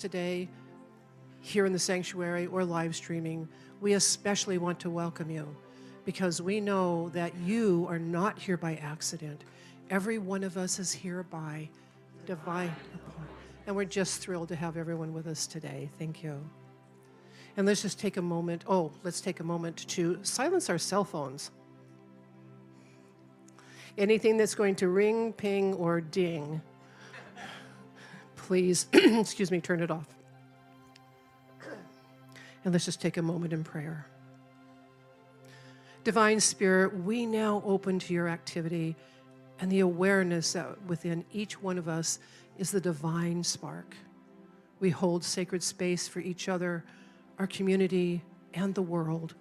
today, here in the sanctuary or live streaming, we especially want to welcome you because we know that you are not here by accident. Every one of us is here by divine appointment. And we're just thrilled to have everyone with us today. Thank you. And let's just take a moment. Let's take a moment to silence our cell phones. Anything that's going to ring, ping, or ding, please, excuse me, turn it off. And let's just take a moment in prayer. Divine Spirit, we now open to your activity and the awareness that within each one of us is the divine spark. We hold sacred space for each other, our community, and the world,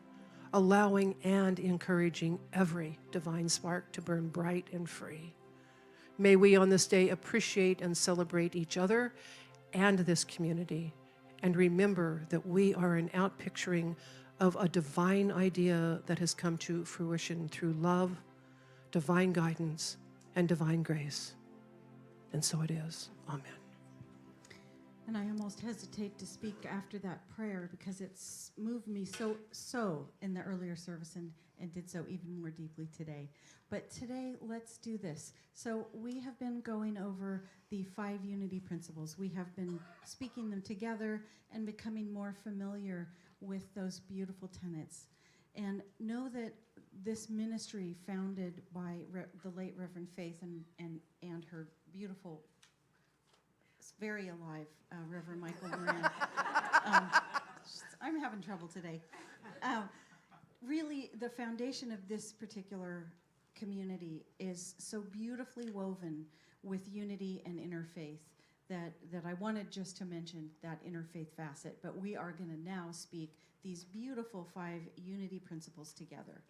allowing and encouraging every divine spark to burn bright and free. May we on this day appreciate and celebrate each other and this community, and remember that we are an outpicturing of a divine idea that has come to fruition through love, divine guidance, and divine grace. And so it is. Amen. And I almost hesitate to speak after that prayer because it's moved me so in the earlier service and did so even more deeply today. But today, let's do this. So we have been going over the 5 unity principles. We have been speaking them together and becoming more familiar with those beautiful tenets. And know that this ministry founded by the late Reverend Faith and her beautiful, very alive Reverend Michael Moran. I'm having trouble today. Really, the foundation of this particular community is so beautifully woven with unity and interfaith that I wanted just to mention that interfaith facet, but we are going to now speak these beautiful 5 unity principles together.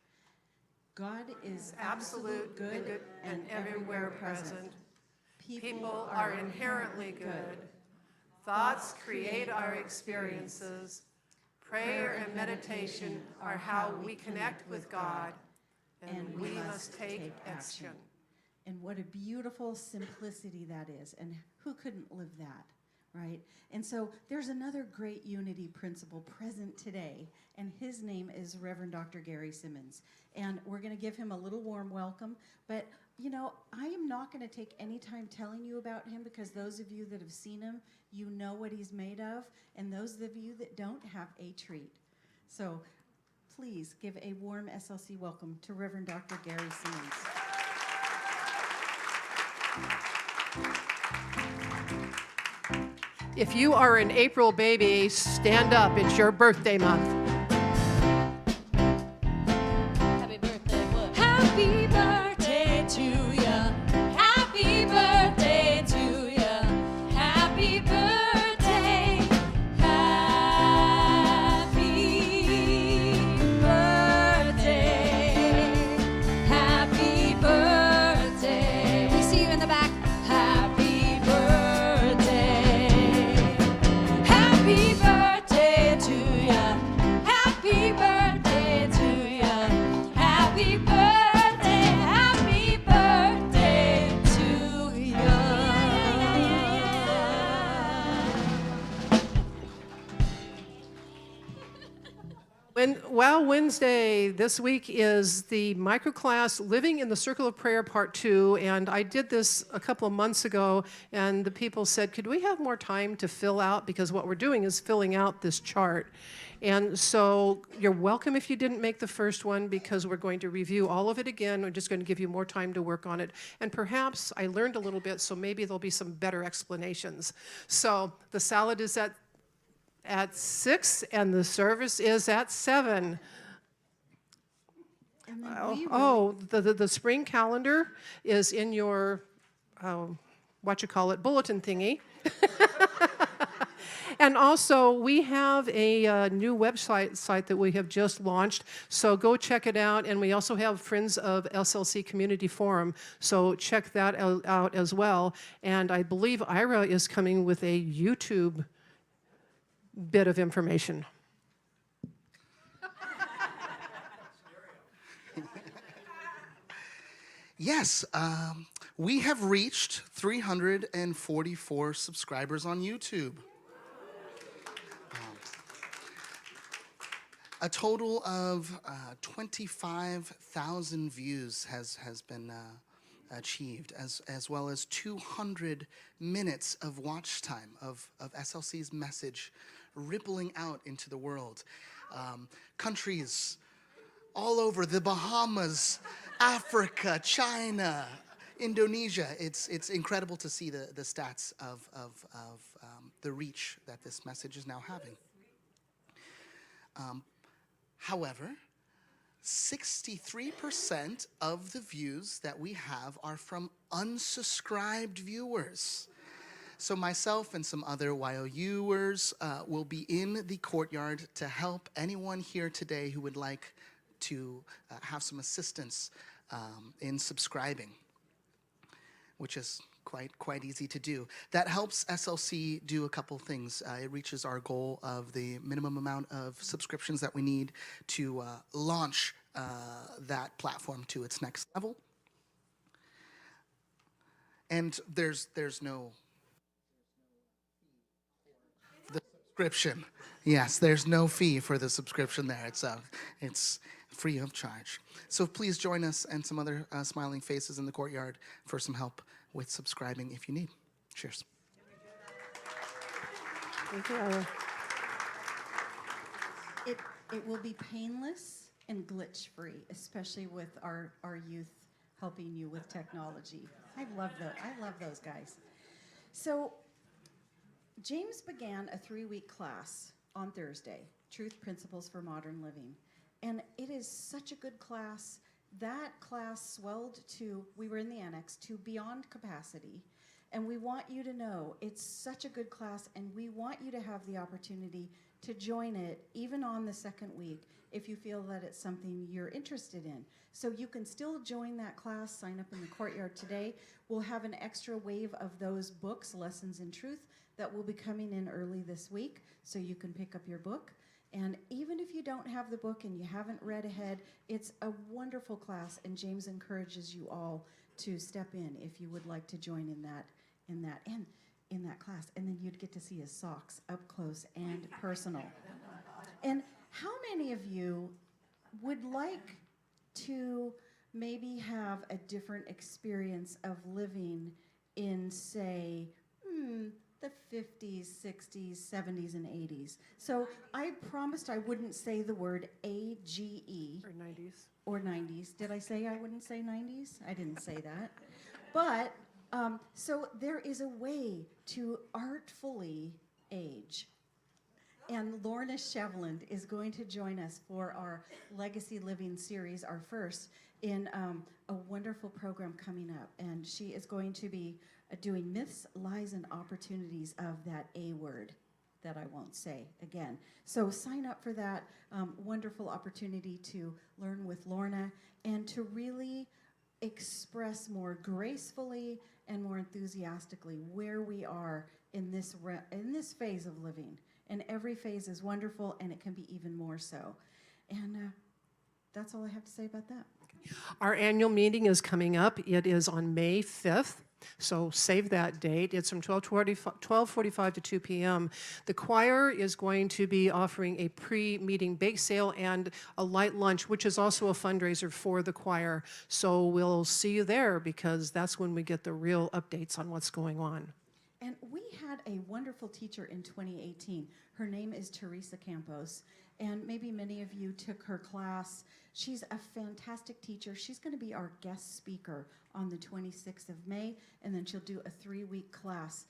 God is absolute good and everywhere present. People are inherently good. Thoughts create our experiences. Prayer and meditation are how we connect with God, and we must take action. And what a beautiful simplicity that is, and who couldn't live that, right? And so there's another great unity principle present today, and his name is Reverend Dr. Gary Simmons. And we're going to give him a little warm welcome, but you know, I am not going to take any time telling you about him because those of you that have seen him, you know what he's made of, and those of you that don't have a treat. So please give a warm SLC welcome to Reverend Dr. Gary Simmons. If you are an April baby, stand up. It's your birthday month. Happy birthday, what? Happy birthday to ya. Happy birthday to ya. Happy birthday. Happy birthday. Happy birthday. We see you in the back. Happy birthday. Happy birthday to ya. Happy birthday to ya. Happy birthday. Happy birthday to ya. Wow Wednesday this week is the microclass Living in the Circle of Prayer Part 2, and I did this a couple of months ago, and the people said, could we have more time to fill out, because what we're doing is filling out this chart. And so you're welcome if you didn't make the first one, because we're going to review all of it again. We're just going to give you more time to work on it. And perhaps I learned a little bit, so maybe there'll be some better explanations. So the salad is at 6, and the service is at 7. And then The spring calendar is in your, bulletin thingy. And also, we have a new website that we have just launched, so go check it out. And we also have Friends of SLC Community Forum, so check that out as well. And I believe Ira is coming with a YouTube bit of information. Yes, we have reached 344 subscribers on YouTube. A total of 25,000 views has been achieved, as well as 200 minutes of watch time of SLC's message rippling out into the world. Countries all over, the Bahamas, Africa, China, Indonesia. It's incredible to see the stats of the reach that this message is now having. However, 63% of the views that we have are from unsubscribed viewers. So myself and some other YOUers will be in the courtyard to help anyone here today who would like to have some assistance in subscribing, which is quite easy to do. That helps SLC do a couple things. It reaches our goal of the minimum amount of subscriptions that we need to launch that platform to its next level. And there's no the subscription. Yes, there's no fee for the subscription there. It's free of charge. So please join us and some other smiling faces in the courtyard for some help with subscribing if you need. Cheers. Thank you. It will be painless and glitch-free, especially with our youth helping you with technology. I love those guys. So James began a 3-week class on Thursday, Truth Principles for Modern Living. And it is such a good class. That class swelled to, we were in the annex, to beyond capacity. And we want you to know it's such a good class, and we want you to have the opportunity to join it even on the second week if you feel that it's something you're interested in. So you can still join that class, sign up in the courtyard today. We'll have an extra wave of those books, Lessons in Truth, that will be coming in early this week, so you can pick up your book. And even if you don't have the book and you haven't read ahead, it's a wonderful class, and James encourages you all to step in if you would like to join in that class. And then you'd get to see his socks up close and personal. And how many of you would like to maybe have a different experience of living in, say, the 50s, 60s, 70s, and 80s. So I promised I wouldn't say the word AGE. Or 90s. Or 90s. Did I say I wouldn't say 90s? I didn't say that. But, so there is a way to artfully age. And Lorna Shevland is going to join us for our Legacy Living series, our first, in a wonderful program coming up. And she is going to be doing myths, lies, and opportunities of that A word that I won't say again. So sign up for that wonderful opportunity to learn with Lorna and to really express more gracefully and more enthusiastically where we are in this phase of living. And every phase is wonderful, and it can be even more so. And that's all I have to say about that. Our annual meeting is coming up. It is on May 5th. So save that date. It's from 12:45 to 2 p.m. The choir is going to be offering a pre-meeting bake sale and a light lunch, which is also a fundraiser for the choir. So we'll see you there, because that's when we get the real updates on what's going on. And we had a wonderful teacher in 2018. Her name is Teresa Campos, and maybe many of you took her class. She's a fantastic teacher. She's going to be our guest speaker on the 26th of May, and then she'll do a 3-week class,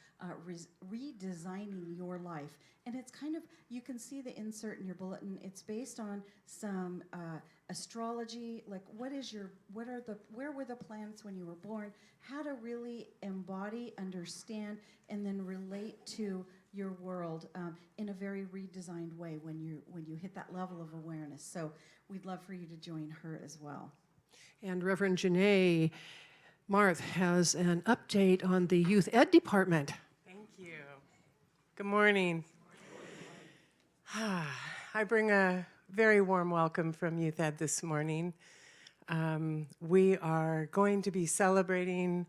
redesigning your life. And it's kind of, you can see the insert in your bulletin. It's based on some astrology, like where were the planets when you were born, how to really embody, understand, and then relate to your world in a very redesigned way when you hit that level of awareness. So we'd love for you to join her as well. And Reverend Janee, Marth has an update on the youth ed department. Thank you. Good morning. I bring a very warm welcome from Youth Ed this morning. We are going to be celebrating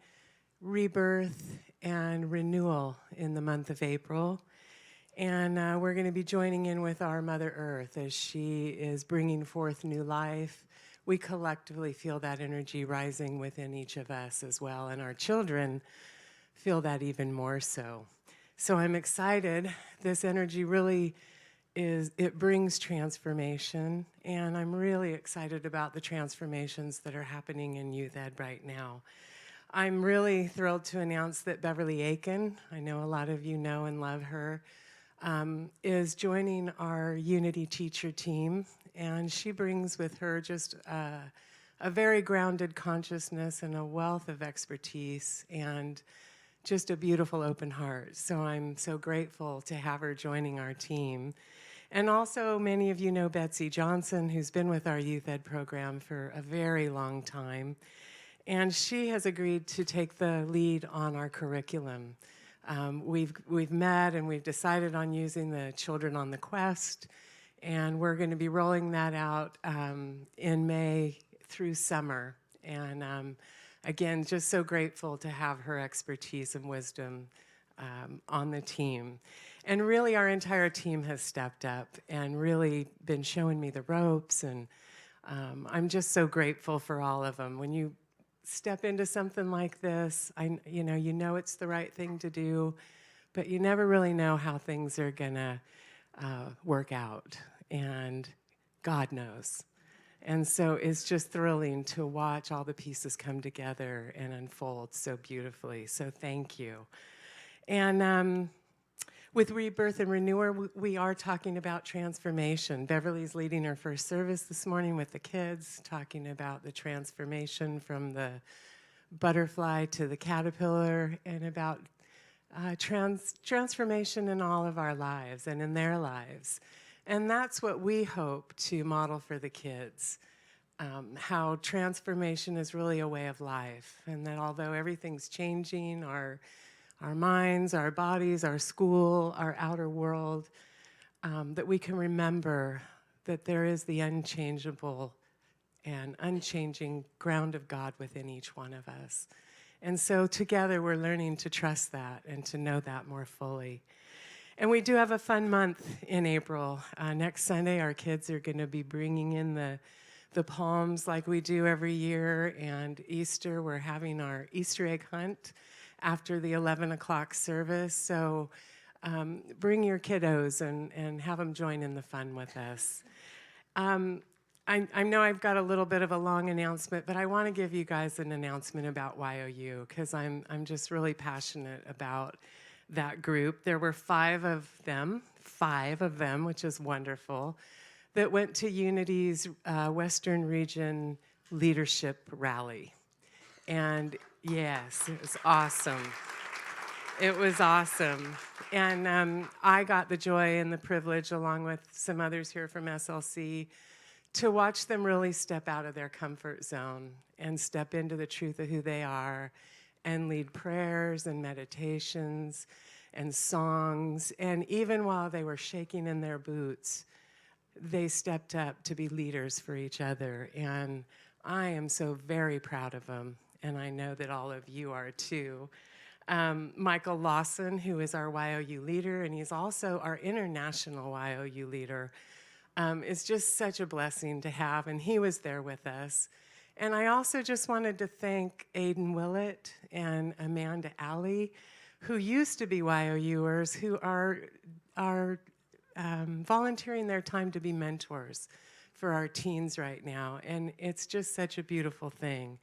rebirth and renewal in the month of April. And we're going to be joining in with our Mother Earth as she is bringing forth new life. We collectively feel that energy rising within each of us as well, and our children feel that even more so. So I'm excited. This energy really it brings transformation, and I'm really excited about the transformations that are happening in Youth Ed right now. I'm really thrilled to announce that Beverly Aiken, I know a lot of you know and love her, is joining our Unity teacher team, and she brings with her just a very grounded consciousness and a wealth of expertise and just a beautiful open heart. So I'm so grateful to have her joining our team. And also, many of you know Betsy Johnson, who's been with our Youth Ed program for a very long time. And she has agreed to take the lead on our curriculum. We've met and we've decided on using the Children on the Quest, and we're going to be rolling that out in May through summer. And again, just so grateful to have her expertise and wisdom on the team. And really, our entire team has stepped up and really been showing me the ropes, and I'm just so grateful for all of them. When you step into something like this, you know it's the right thing to do, but you never really know how things are gonna work out, and God knows. And so it's just thrilling to watch all the pieces come together and unfold so beautifully. So thank you. And with Rebirth and Renewer, we are talking about transformation. Beverly's leading her first service this morning with the kids, talking about the transformation from the butterfly to the caterpillar, and about transformation in all of our lives and in their lives. And that's what we hope to model for the kids, how transformation is really a way of life, and that although everything's changing, our minds, our bodies, our school, our outer world, that we can remember that there is the unchangeable and unchanging ground of God within each one of us. And so together we're learning to trust that and to know that more fully. And we do have a fun month in April. Next Sunday, our kids are going to be bringing in the palms like we do every year, and Easter, we're having our Easter egg hunt after the 11 o'clock service. So bring your kiddos and have them join in the fun with us. I know I've got a little bit of a long announcement, but I want to give you guys an announcement about YOU, because I'm just really passionate about that group. There were five of them, which is wonderful, that went to Unity's Western Region Leadership Rally. And yes, it was awesome. It was awesome. And I got the joy and the privilege, along with some others here from SLC, to watch them really step out of their comfort zone and step into the truth of who they are and lead prayers and meditations and songs. And even while they were shaking in their boots, they stepped up to be leaders for each other. And I am so very proud of them. And I know that all of you are too. Michael Lawson, who is our YOU leader, and he's also our international YOU leader, is just such a blessing to have, and he was there with us. And I also just wanted to thank Aiden Willett and Amanda Alley, who used to be YOUers, who are volunteering their time to be mentors for our teens right now. And it's just such a beautiful thing.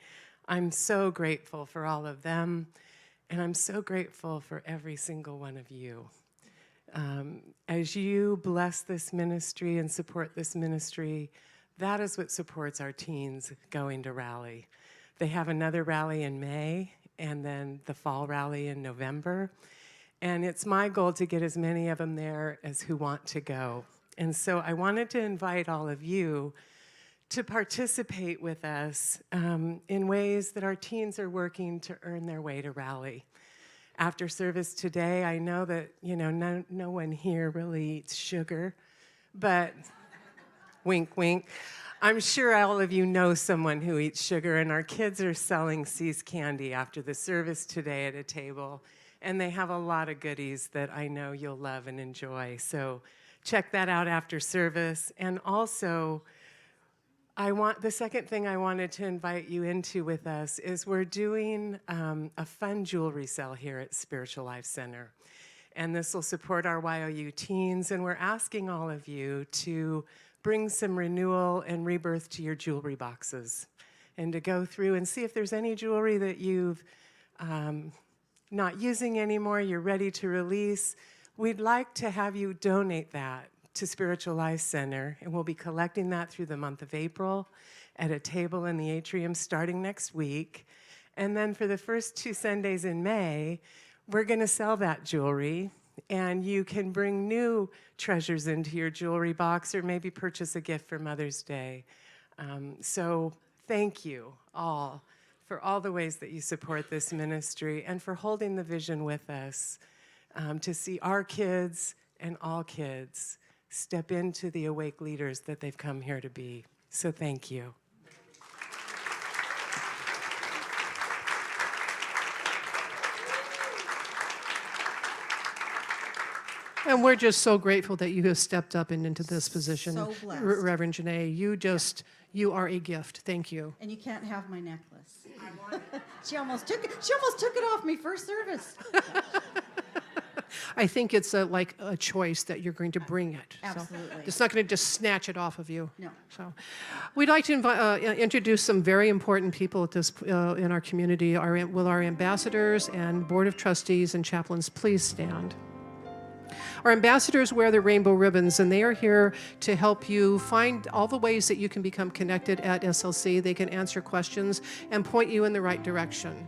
I'm so grateful for all of them, and I'm so grateful for every single one of you. As you bless this ministry and support this ministry, that is what supports our teens going to rally. They have another rally in May, and then the fall rally in November. And it's my goal to get as many of them there as who want to go. And so I wanted to invite all of you to participate with us in ways that our teens are working to earn their way to rally. After service today, I know that no one here really eats sugar, but wink, wink. I'm sure all of you know someone who eats sugar, and our kids are selling C's candy after the service today at a table. And they have a lot of goodies that I know you'll love and enjoy. So check that out after service. And also, the second thing I wanted to invite you into with us is we're doing a fun jewelry sale here at Spiritual Life Center. And this will support our YOU teens, and we're asking all of you to bring some renewal and rebirth to your jewelry boxes and to go through and see if there's any jewelry that you've not using anymore, you're ready to release. We'd like to have you donate that to Spiritual Life Center, and we'll be collecting that through the month of April at a table in the atrium starting next week. And then for the first 2 Sundays in May, we're going to sell that jewelry, and you can bring new treasures into your jewelry box or maybe purchase a gift for Mother's Day. So thank you all for all the ways that you support this ministry and for holding the vision with us to see our kids and all kids step into the awake leaders that they've come here to be. So thank you. And we're just so grateful that you have stepped up and into this position, So blessed. Reverend Janee. You are a gift. Thank you. And you can't have my necklace. She almost took it off me first service. I think it's like a choice that you're going to bring it. Absolutely. So it's not going to just snatch it off of you. No. So we'd like to introduce some very important people at this in our community. Will our ambassadors and board of trustees and chaplains please stand? Our ambassadors wear the rainbow ribbons, and they are here to help you find all the ways that you can become connected at SLC. They can answer questions and point you in the right direction.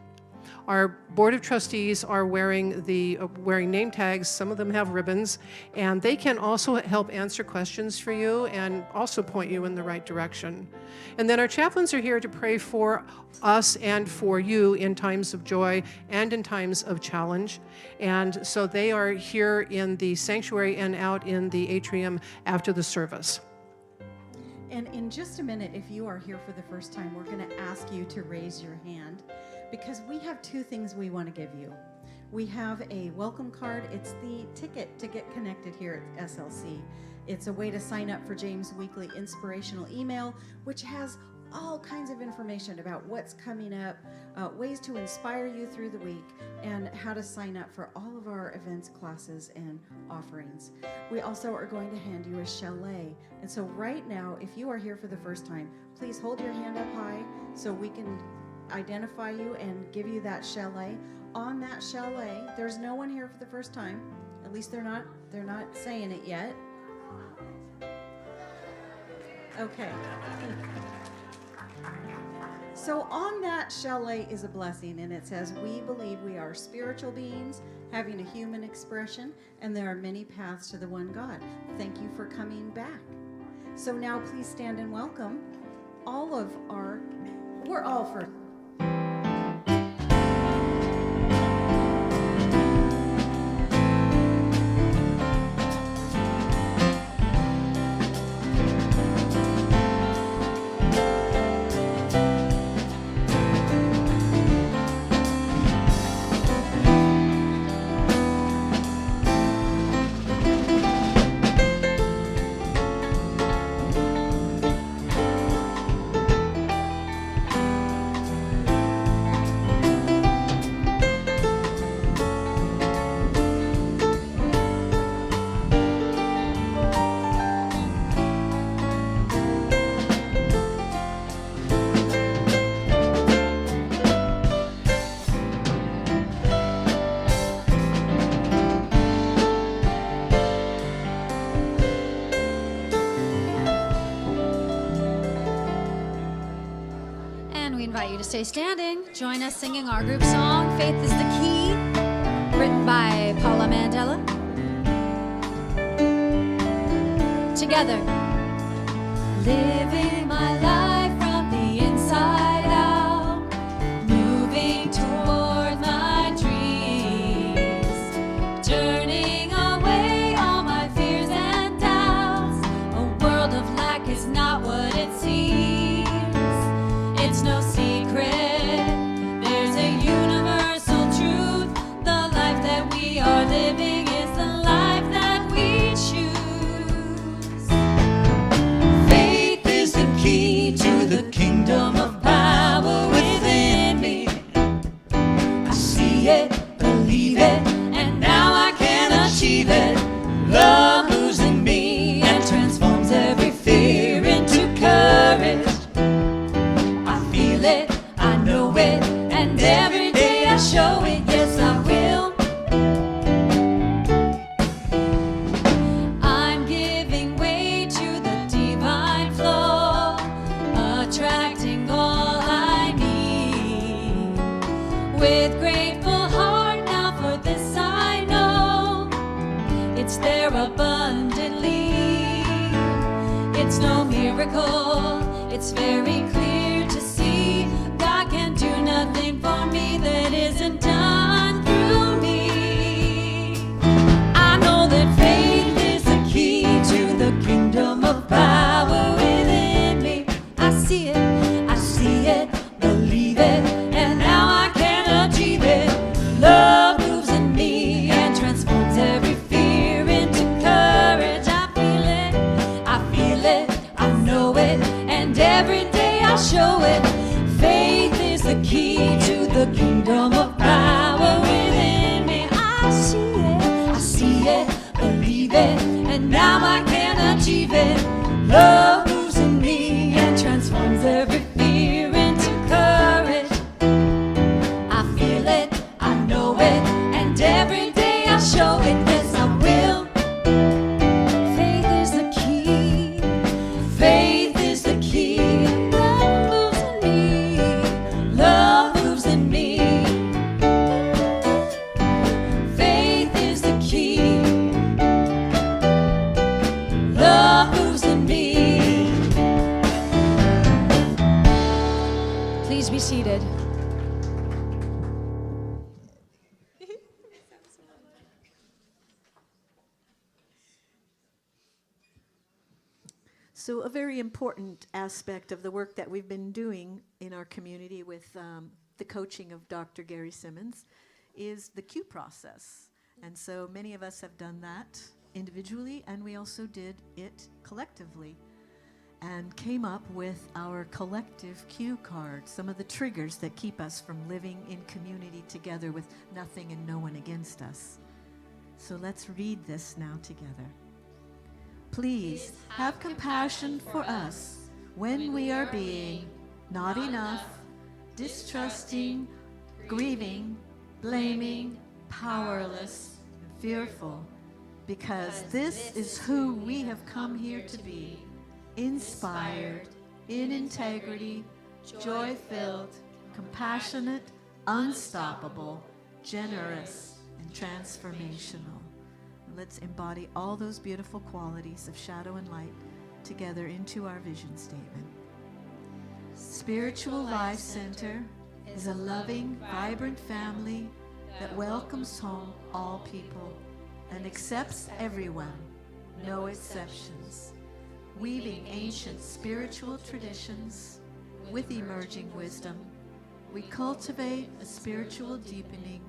Our board of trustees are wearing name tags. Some of them have ribbons, and they can also help answer questions for you and also point you in the right direction. And then our chaplains are here to pray for us and for you in times of joy and in times of challenge. And so they are here in the sanctuary and out in the atrium after the service. And in just a minute, if you are here for the first time, we're going to ask you to raise your hand because we have 2 things we want to give you. We have a welcome card. It's the ticket to get connected here at SLC. It's a way to sign up for James' weekly inspirational email, which has all kinds of information about what's coming up, ways to inspire you through the week, and how to sign up for all of our events, classes, and offerings. We also are going to hand you a chalet. And so right now, if you are here for the first time, please hold your hand up high so we can identify you and give you that chalet. On that chalet, there's no one here for the first time. At least they're not saying it yet. Okay. So on that chalet is a blessing, and it says, "We believe we are spiritual beings having a human expression, and there are many paths to the one God. Thank you for coming back." So now please stand and welcome we're all for Stay standing. Join us singing our group song, Faith is the Key, written by Paula Mandela. Together. Living my life from the inside out, moving toward my dreams, turning away all my fears and doubts. A world of lack is not what it seems. It's no secret, there's a universal truth, the life that it's no miracle. It's very clear to see God can do nothing for me that isn't done through me. I know that faith is the key to the kingdom of power within me. I see it, believe it, and now I can achieve it. Love moves in me and transforms every fear into courage. I feel it, I know it, and every day I show it. Faith is the key to the kingdom of power within me. I see it, believe it, and now I can achieve it. Love moves in me and transforms every fear into courage. I feel it, I know it, and every day I show it. Yes, I will. Faith is the key. Faith is the key. Love moves in me. Love moves in me. Faith is the key. Love moves in me. Please be seated. So a very important aspect of the work that we've been doing in our community with the coaching of Dr. Gary Simmons is the Q process. And so many of us have done that individually, and we also did it collectively and came up with our collective Q card, some of the triggers that keep us from living in community together with nothing and no one against us. So let's read this now together. Please have compassion for us when we are being not enough, distrusting, grieving, blaming, powerless, fearful, because this is who we have come here to be, inspired, in integrity, joy-filled, compassionate, unstoppable, generous, and transformational. Let's embody all those beautiful qualities of shadow and light together into our vision statement. Spiritual Life Center is a loving, vibrant family that welcomes home all people and accepts everyone, no exceptions, weaving ancient spiritual traditions with emerging wisdom. We cultivate a spiritual deepening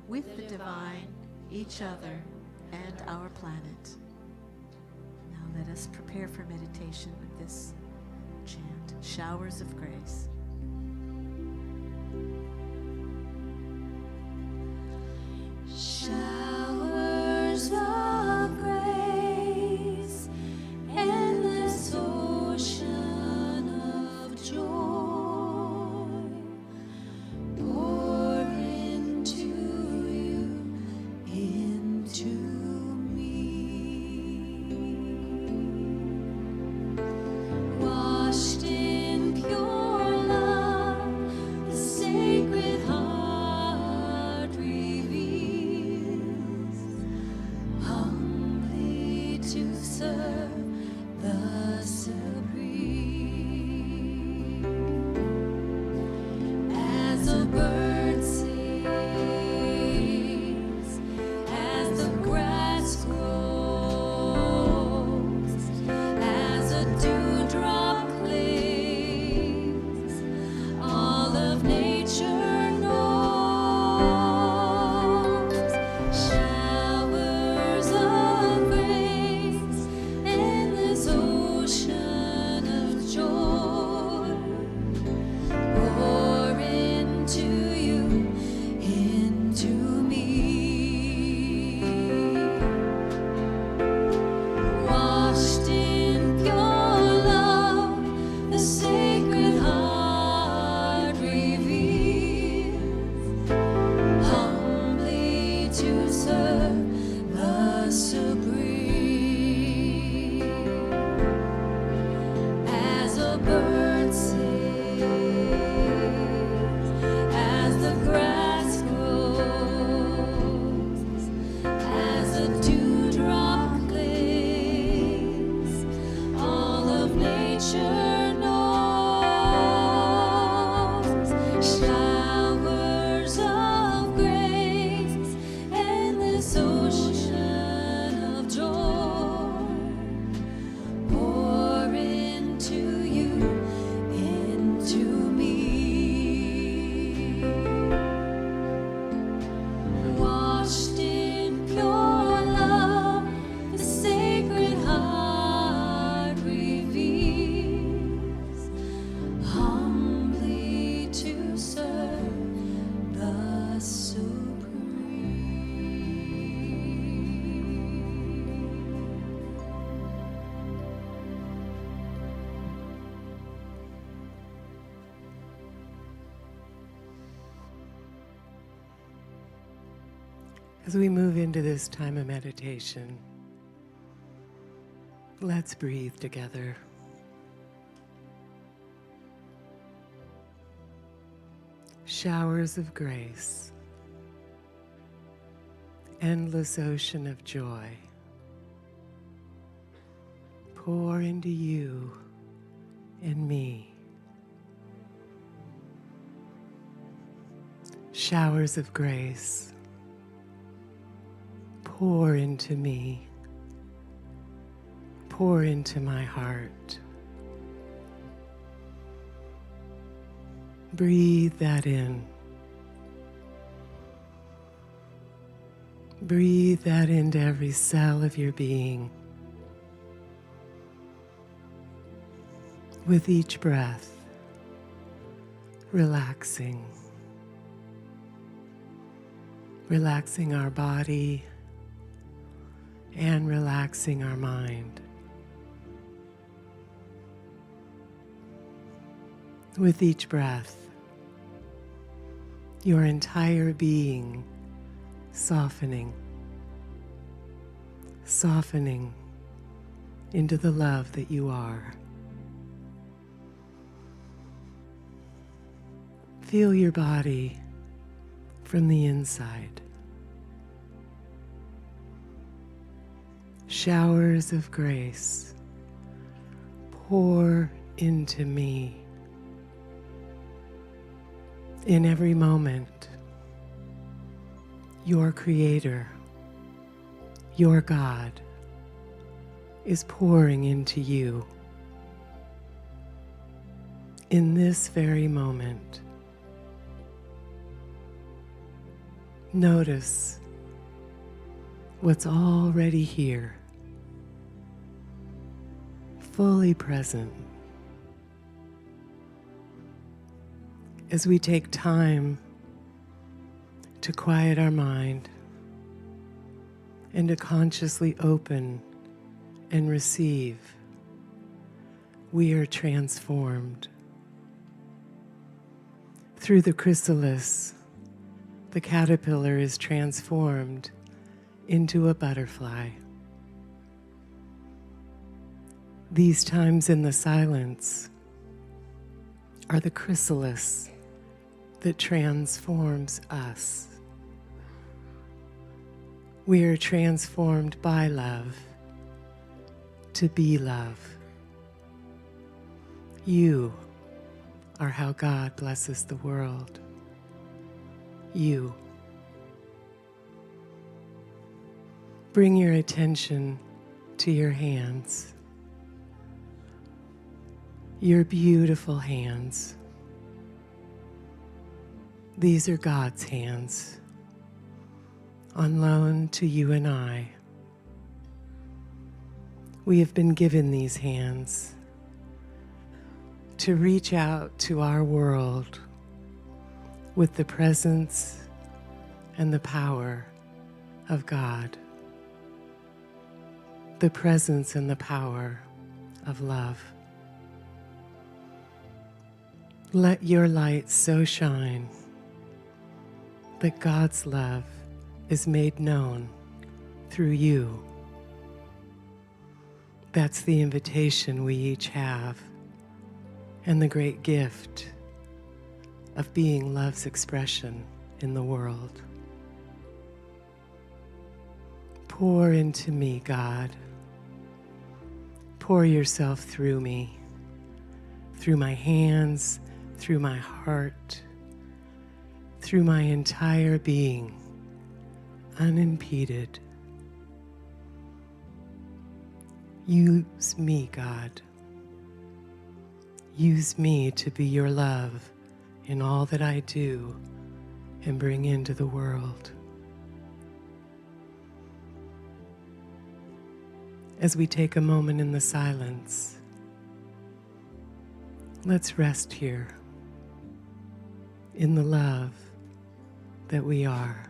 with the divine, each other, and our planet. Now let us prepare for meditation with this chant, Showers of Grace. Showers of grace, endless ocean of joy, pour into you, into washed in pure love, the sacred heart reveals, humbly to serve the supreme. As a bird sings, as the grass grows, as a dewdrop clings, all of nature knows. Showers of grace, endless ocean of joy, pour into you, into me. Washed in pure love, the sacred heart reveals, humbly to serve the supreme. As a bird sings, as the grass grows, as a dewdrop clings, As we move into this time of meditation, let's breathe together. Showers of grace, endless ocean of joy, pour into you and me. Showers of grace, pour into me, pour into my heart. Breathe that in. Breathe that into every cell of your being. With each breath, relaxing. Relaxing our body and relaxing our mind. With each breath, your entire being softening, softening into the love that you are. Feel your body from the inside. Showers of grace, pour into me. In every moment, your Creator, your God, is pouring into you. In this very moment, notice what's already here, fully present. As we take time to quiet our mind and to consciously open and receive, we are transformed. Through the chrysalis, the caterpillar is transformed into a butterfly. These times in the silence are the chrysalis that transforms us. We are transformed by love to be love. You are how God blesses the world. You. Bring your attention to your hands, your beautiful hands. These are God's hands on loan to you and I. We have been given these hands to reach out to our world with the presence and the power of God, the presence and the power of love. Let your light so shine that God's love is made known through you. That's the invitation we each have, and the great gift of being love's expression in the world. Pour into me, God. Pour yourself through me, through my hands, through my heart, through my entire being, unimpeded. Use me, God. Use me to be your love in all that I do and bring into the world. As we take a moment in the silence, let's rest here in the love that we are.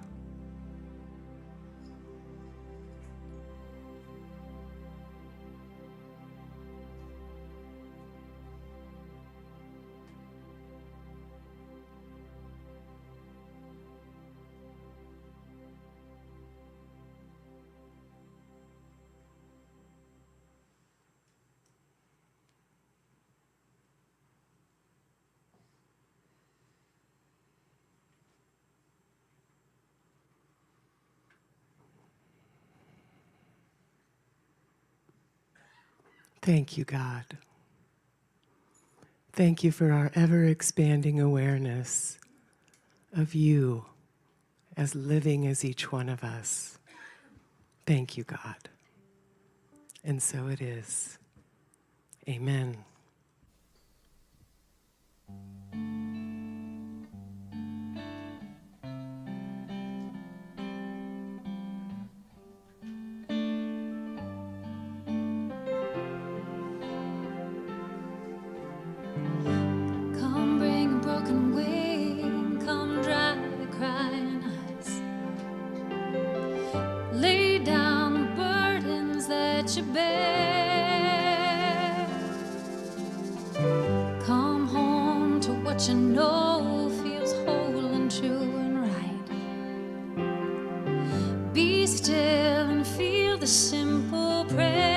Thank you, God. Thank you for our ever-expanding awareness of you as living as each one of us. Thank you, God. And so it is. Amen. Come bring a broken wing, come dry the crying eyes. Lay down the burdens that you bear. Come home to what you know feels whole and true and right. Be still and feel the simple prayer.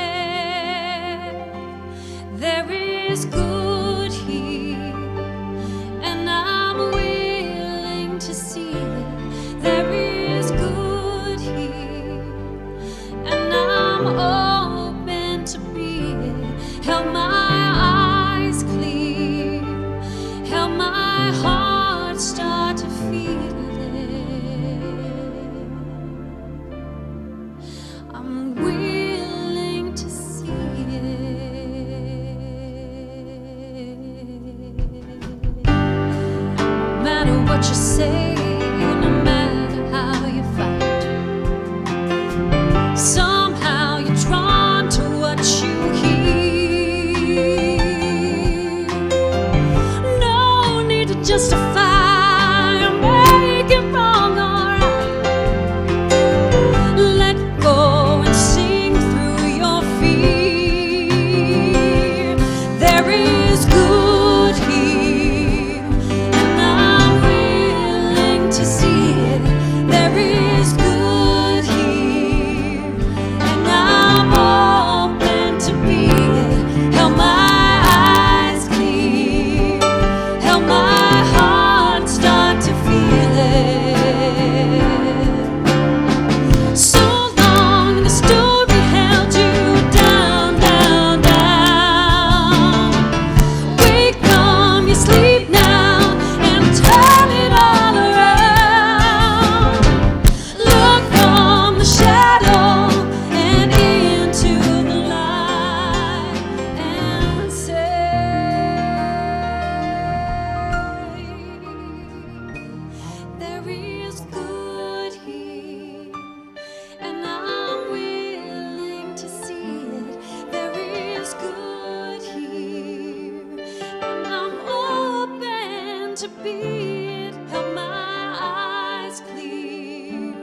There is good here, and I'm willing to see it. There is good here, and I'm open to be it. Help my eyes clear, help my heart start to feel it. I'm willing to see it. No matter what you say, no matter how you fight, somehow you're drawn to what you hear. No need to justify or make it wrong or right. Let go and sing through your fear. There is good here, and I'm willing to see it. There is good here, and I'm open to be it. Help my eyes clear, help my heart start to feel it. So long the story held you down, down, down. Wake from your sleep now and turn it all around. Look from the shadow and into the light and say, there is good here, and I'm willing to see it. There is good here, and I'm open to be it. Help my eyes clear,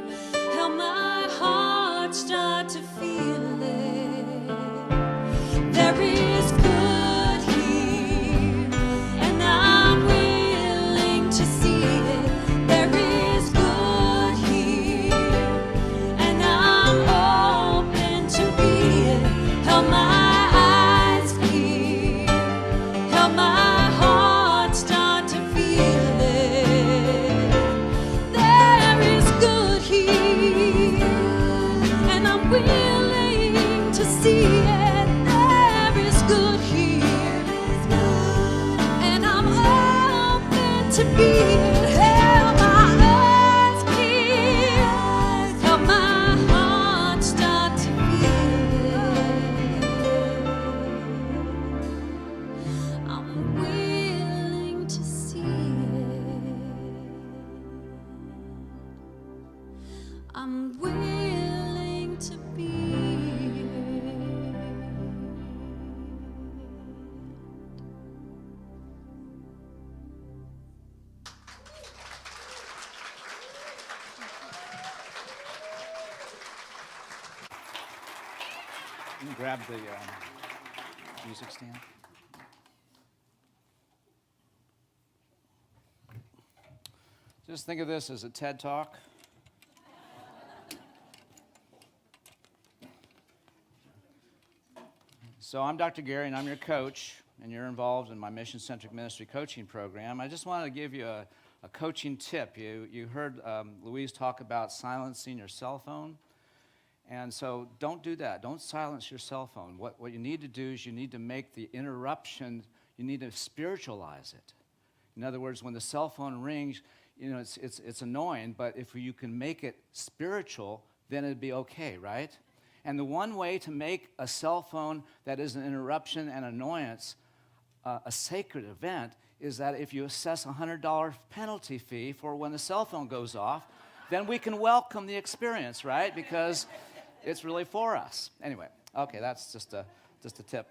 help my heart start to feel it. There is good here, and I'm willing to see it. There is good here, and I'm open to be it. Help my eyes clear, help my heart start to feel it. There is good here, and I'm willing to see it. There is good here, and I'm open to be it. Help my eyes clear, help my heart start to feel it. I'm willing to see it. I'm willing to be it. You can grab the music stand. Just think of this as a TED Talk. So I'm Dr. Gary, and I'm your coach, and you're involved in my mission-centric ministry coaching program. I just wanted to give you a coaching tip. You heard Louise talk about silencing your cell phone. And so don't do that. Don't silence your cell phone. What you need to do is you need to make the interruption, you need to spiritualize it. In other words, when the cell phone rings, it's annoying, but if you can make it spiritual, then it'd be okay, right? And the one way to make a cell phone that is an interruption and annoyance a sacred event is that if you assess a $100 penalty fee for when the cell phone goes off, then we can welcome the experience, right? Because it's really for us. Anyway, okay, that's just a tip.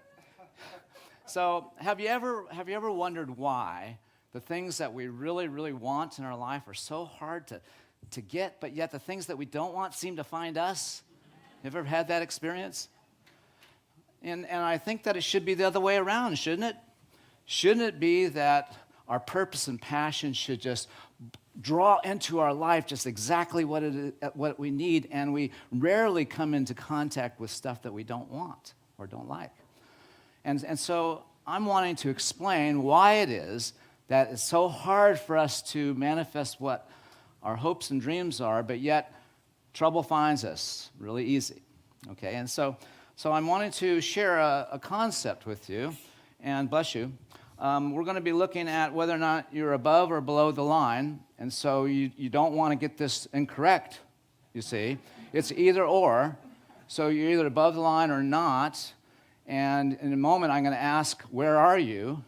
So have you ever wondered why the things that we really, really want in our life are so hard to get, but yet the things that we don't want seem to find us? You ever had that experience? And I think that it should be the other way around, shouldn't it? Shouldn't it be that our purpose and passion should just draw into our life just exactly what we need, and we rarely come into contact with stuff that we don't want or don't like? And so I'm wanting to explain why it is that it's so hard for us to manifest what our hopes and dreams are, but yet trouble finds us really easy, okay? And so I'm wanting to share a concept with you, and bless you. We're going to be looking at whether or not you're above or below the line, and so you don't want to get this incorrect, you see. It's either or, so you're either above the line or not, and in a moment I'm going to ask, where are you?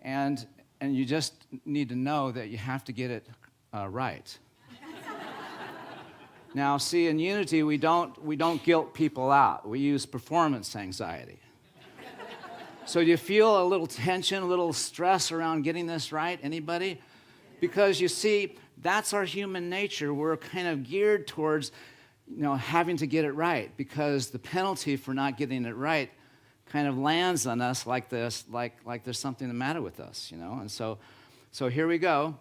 And you just need to know that you have to get it right. Now, see, in Unity, we don't guilt people out. We use performance anxiety. So do you feel a little tension, a little stress around getting this right? Anybody? Because you see, that's our human nature. We're kind of geared towards, having to get it right, because the penalty for not getting it right kind of lands on us like this, like there's something the matter with us, And so here we go.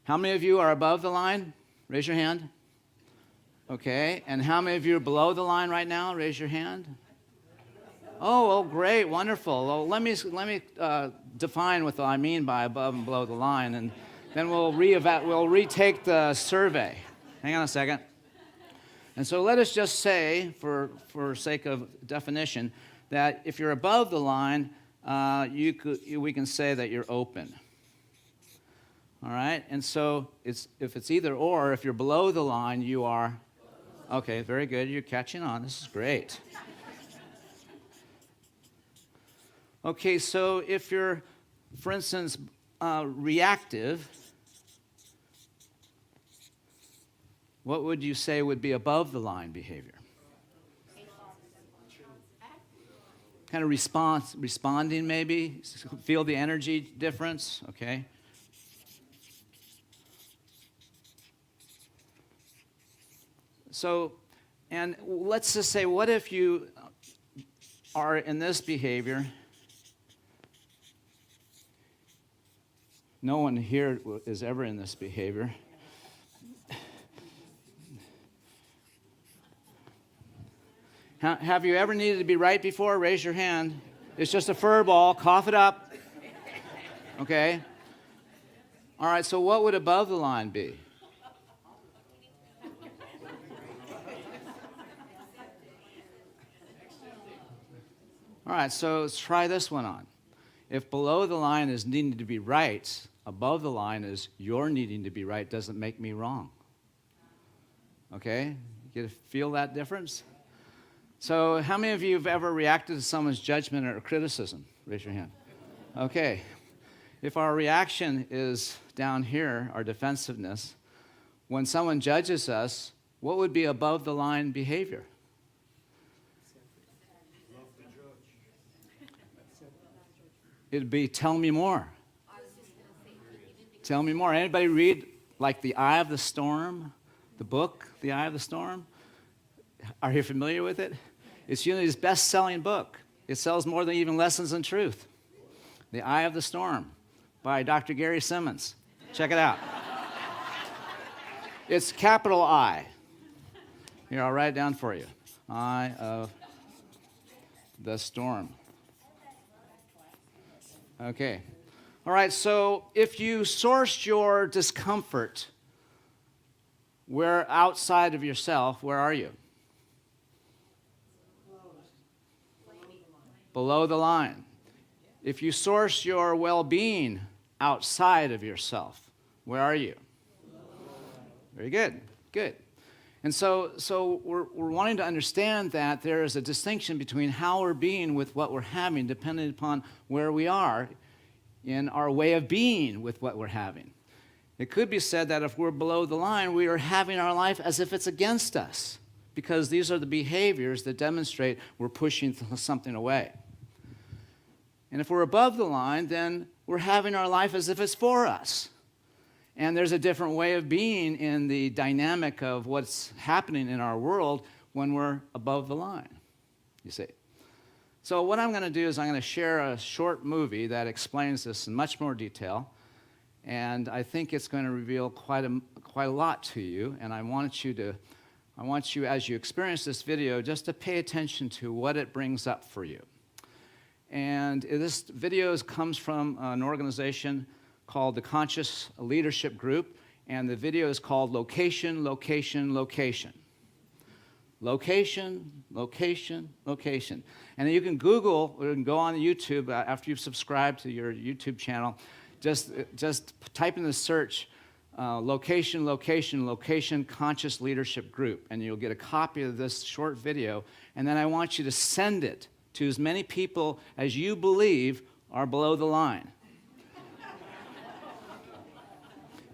How many of you are above the line? Raise your hand. Okay, and how many of you are below the line right now? Raise your hand. Oh, great, wonderful. Well, let me define what I mean by above and below the line, and then we'll retake the survey. Hang on a second. And so let us just say, for sake of definition, that if you're above the line, we can say that you're open. All right, and so if it's either or, if you're below the line, you are. Okay, very good. You're catching on. This is great. Okay, so if you're, for instance, reactive, what would you say would be above the line behavior? Kind of responding maybe? Feel the energy difference? Okay. So, and let's just say, what if you are in this behavior? No one here is ever in this behavior. Have you ever needed to be right before? Raise your hand. It's just a fur ball. Cough it up. Okay? All right, so what would above the line be? All right, so let's try this one on. If below the line is needing to be right, above the line is your needing to be right doesn't make me wrong. Okay? You feel that difference? So how many of you have ever reacted to someone's judgment or criticism? Raise your hand. Okay. If our reaction is down here, our defensiveness, when someone judges us, what would be above the line behavior? It'd be, tell me more. Tell me more. Anybody read, like, The Eye of the Storm? The book, The Eye of the Storm? Are you familiar with it? It's Unity's best-selling book. It sells more than even Lessons in Truth. The Eye of the Storm by Dr. Gary Simmons. Check it out. It's capital I. Here, I'll write it down for you. Eye of the Storm. Okay. All right, so if you sourced your discomfort where outside of yourself, where are you? below the line. If you source your well-being outside of yourself, where are you? Very good, good. And so we're wanting to understand that there is a distinction between how we're being with what we're having, depending upon where we are in our way of being with what we're having. It could be said that if we're below the line, we are having our life as if it's against us, because these are the behaviors that demonstrate we're pushing something away. And if we're above the line, then we're having our life as if it's for us. And there's a different way of being in the dynamic of what's happening in our world when we're above the line, you see. So what I'm going to do is I'm going to share a short movie that explains this in much more detail. And I think it's going to reveal quite a lot to you. And I want you, as you experience this video, just to pay attention to what it brings up for you. And this video comes from an organization called the Conscious Leadership Group, and the video is called Location, Location, Location. Location, location, location. And then you can Google or you can go on YouTube after you've subscribed to your YouTube channel. Just type in the search location, location, location, Conscious Leadership Group, and you'll get a copy of this short video. And then I want you to send it to as many people as you believe are below the line.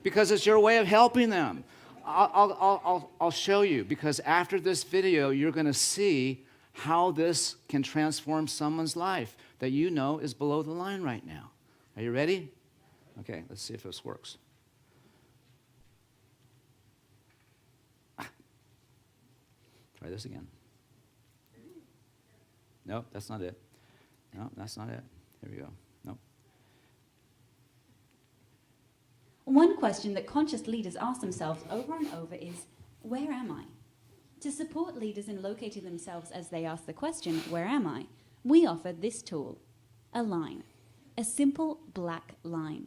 Because it's your way of helping them. I'll show you, because after this video, you're going to see how this can transform someone's life that you know is below the line right now. Are you ready? Okay, let's see if this works. Try this again. Nope, that's not it. No, that's not it. Here we go. Nope. One question that conscious leaders ask themselves over and over is, where am I? To support leaders in locating themselves as they ask the question, where am I? We offer this tool, a line, a simple black line.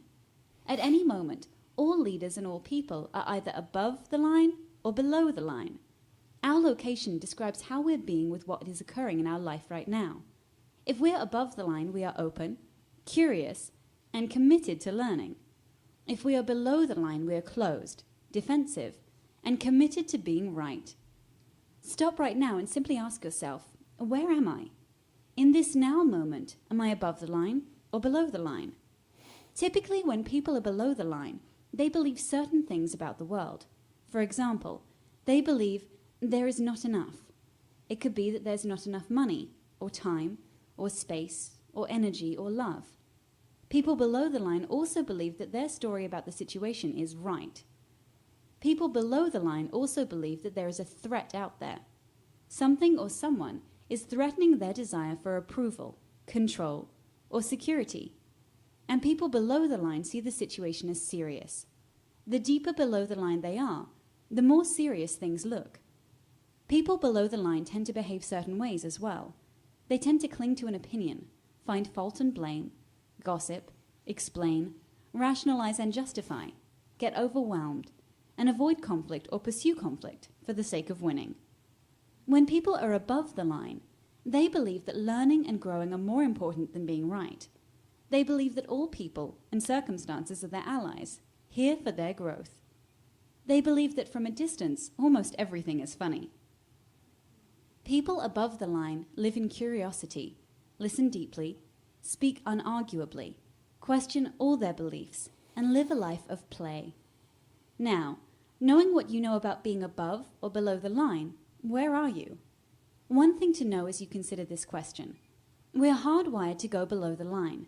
At any moment, all leaders and all people are either above the line or below the line. Our location describes how we're being with what is occurring in our life right now. If we're above the line, we are open, curious, and committed to learning. If we are below the line, we are closed, defensive, and committed to being right. Stop right now and simply ask yourself, where am I? In this now moment, am I above the line or below the line? Typically, when people are below the line, they believe certain things about the world. For example, they believe there is not enough. It could be that there's not enough money, or time, or space, or energy, or love. People below the line also believe that their story about the situation is right. People below the line also believe that there is a threat out there. Something or someone is threatening their desire for approval, control, or security. And people below the line see the situation as serious. The deeper below the line they are, the more serious things look. People below the line tend to behave certain ways as well. They tend to cling to an opinion, find fault and blame, gossip, explain, rationalize and justify, get overwhelmed, and avoid conflict or pursue conflict for the sake of winning. When people are above the line, they believe that learning and growing are more important than being right. They believe that all people and circumstances are their allies, here for their growth. They believe that from a distance, almost everything is funny. People above the line live in curiosity, listen deeply, speak unarguably, question all their beliefs, and live a life of play. Now, knowing what you know about being above or below the line, where are you? One thing to know as you consider this question. We are hardwired to go below the line.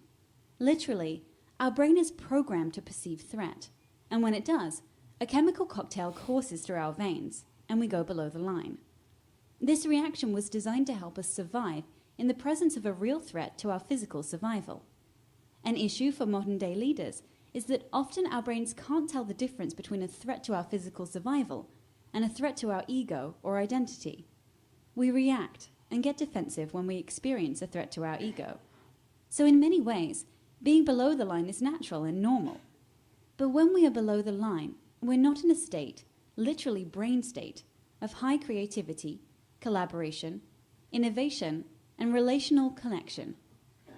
Literally, our brain is programmed to perceive threat, and when it does, a chemical cocktail courses through our veins, and we go below the line. This reaction was designed to help us survive in the presence of a real threat to our physical survival. An issue for modern-day leaders is that often our brains can't tell the difference between a threat to our physical survival and a threat to our ego or identity. We react and get defensive when we experience a threat to our ego. So in many ways, being below the line is natural and normal. But when we are below the line, we're not in a state, literally brain state, of high creativity, collaboration, innovation, and relational connection.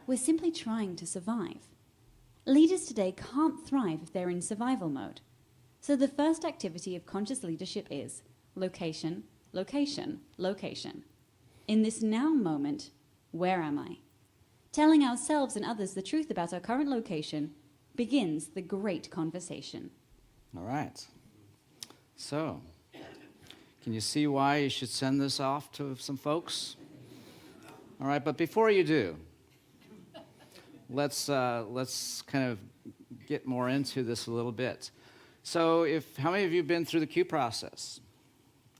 We're simply trying to survive. Leaders today can't thrive if they're in survival mode. So the first activity of conscious leadership is location, location, location. In this now moment, where am I? Telling ourselves and others the truth about our current location begins the great conversation. All right. So, can you see why you should send this off to some folks? All right, but before you do, let's kind of get more into this a little bit. So, how many of you have been through the Q process?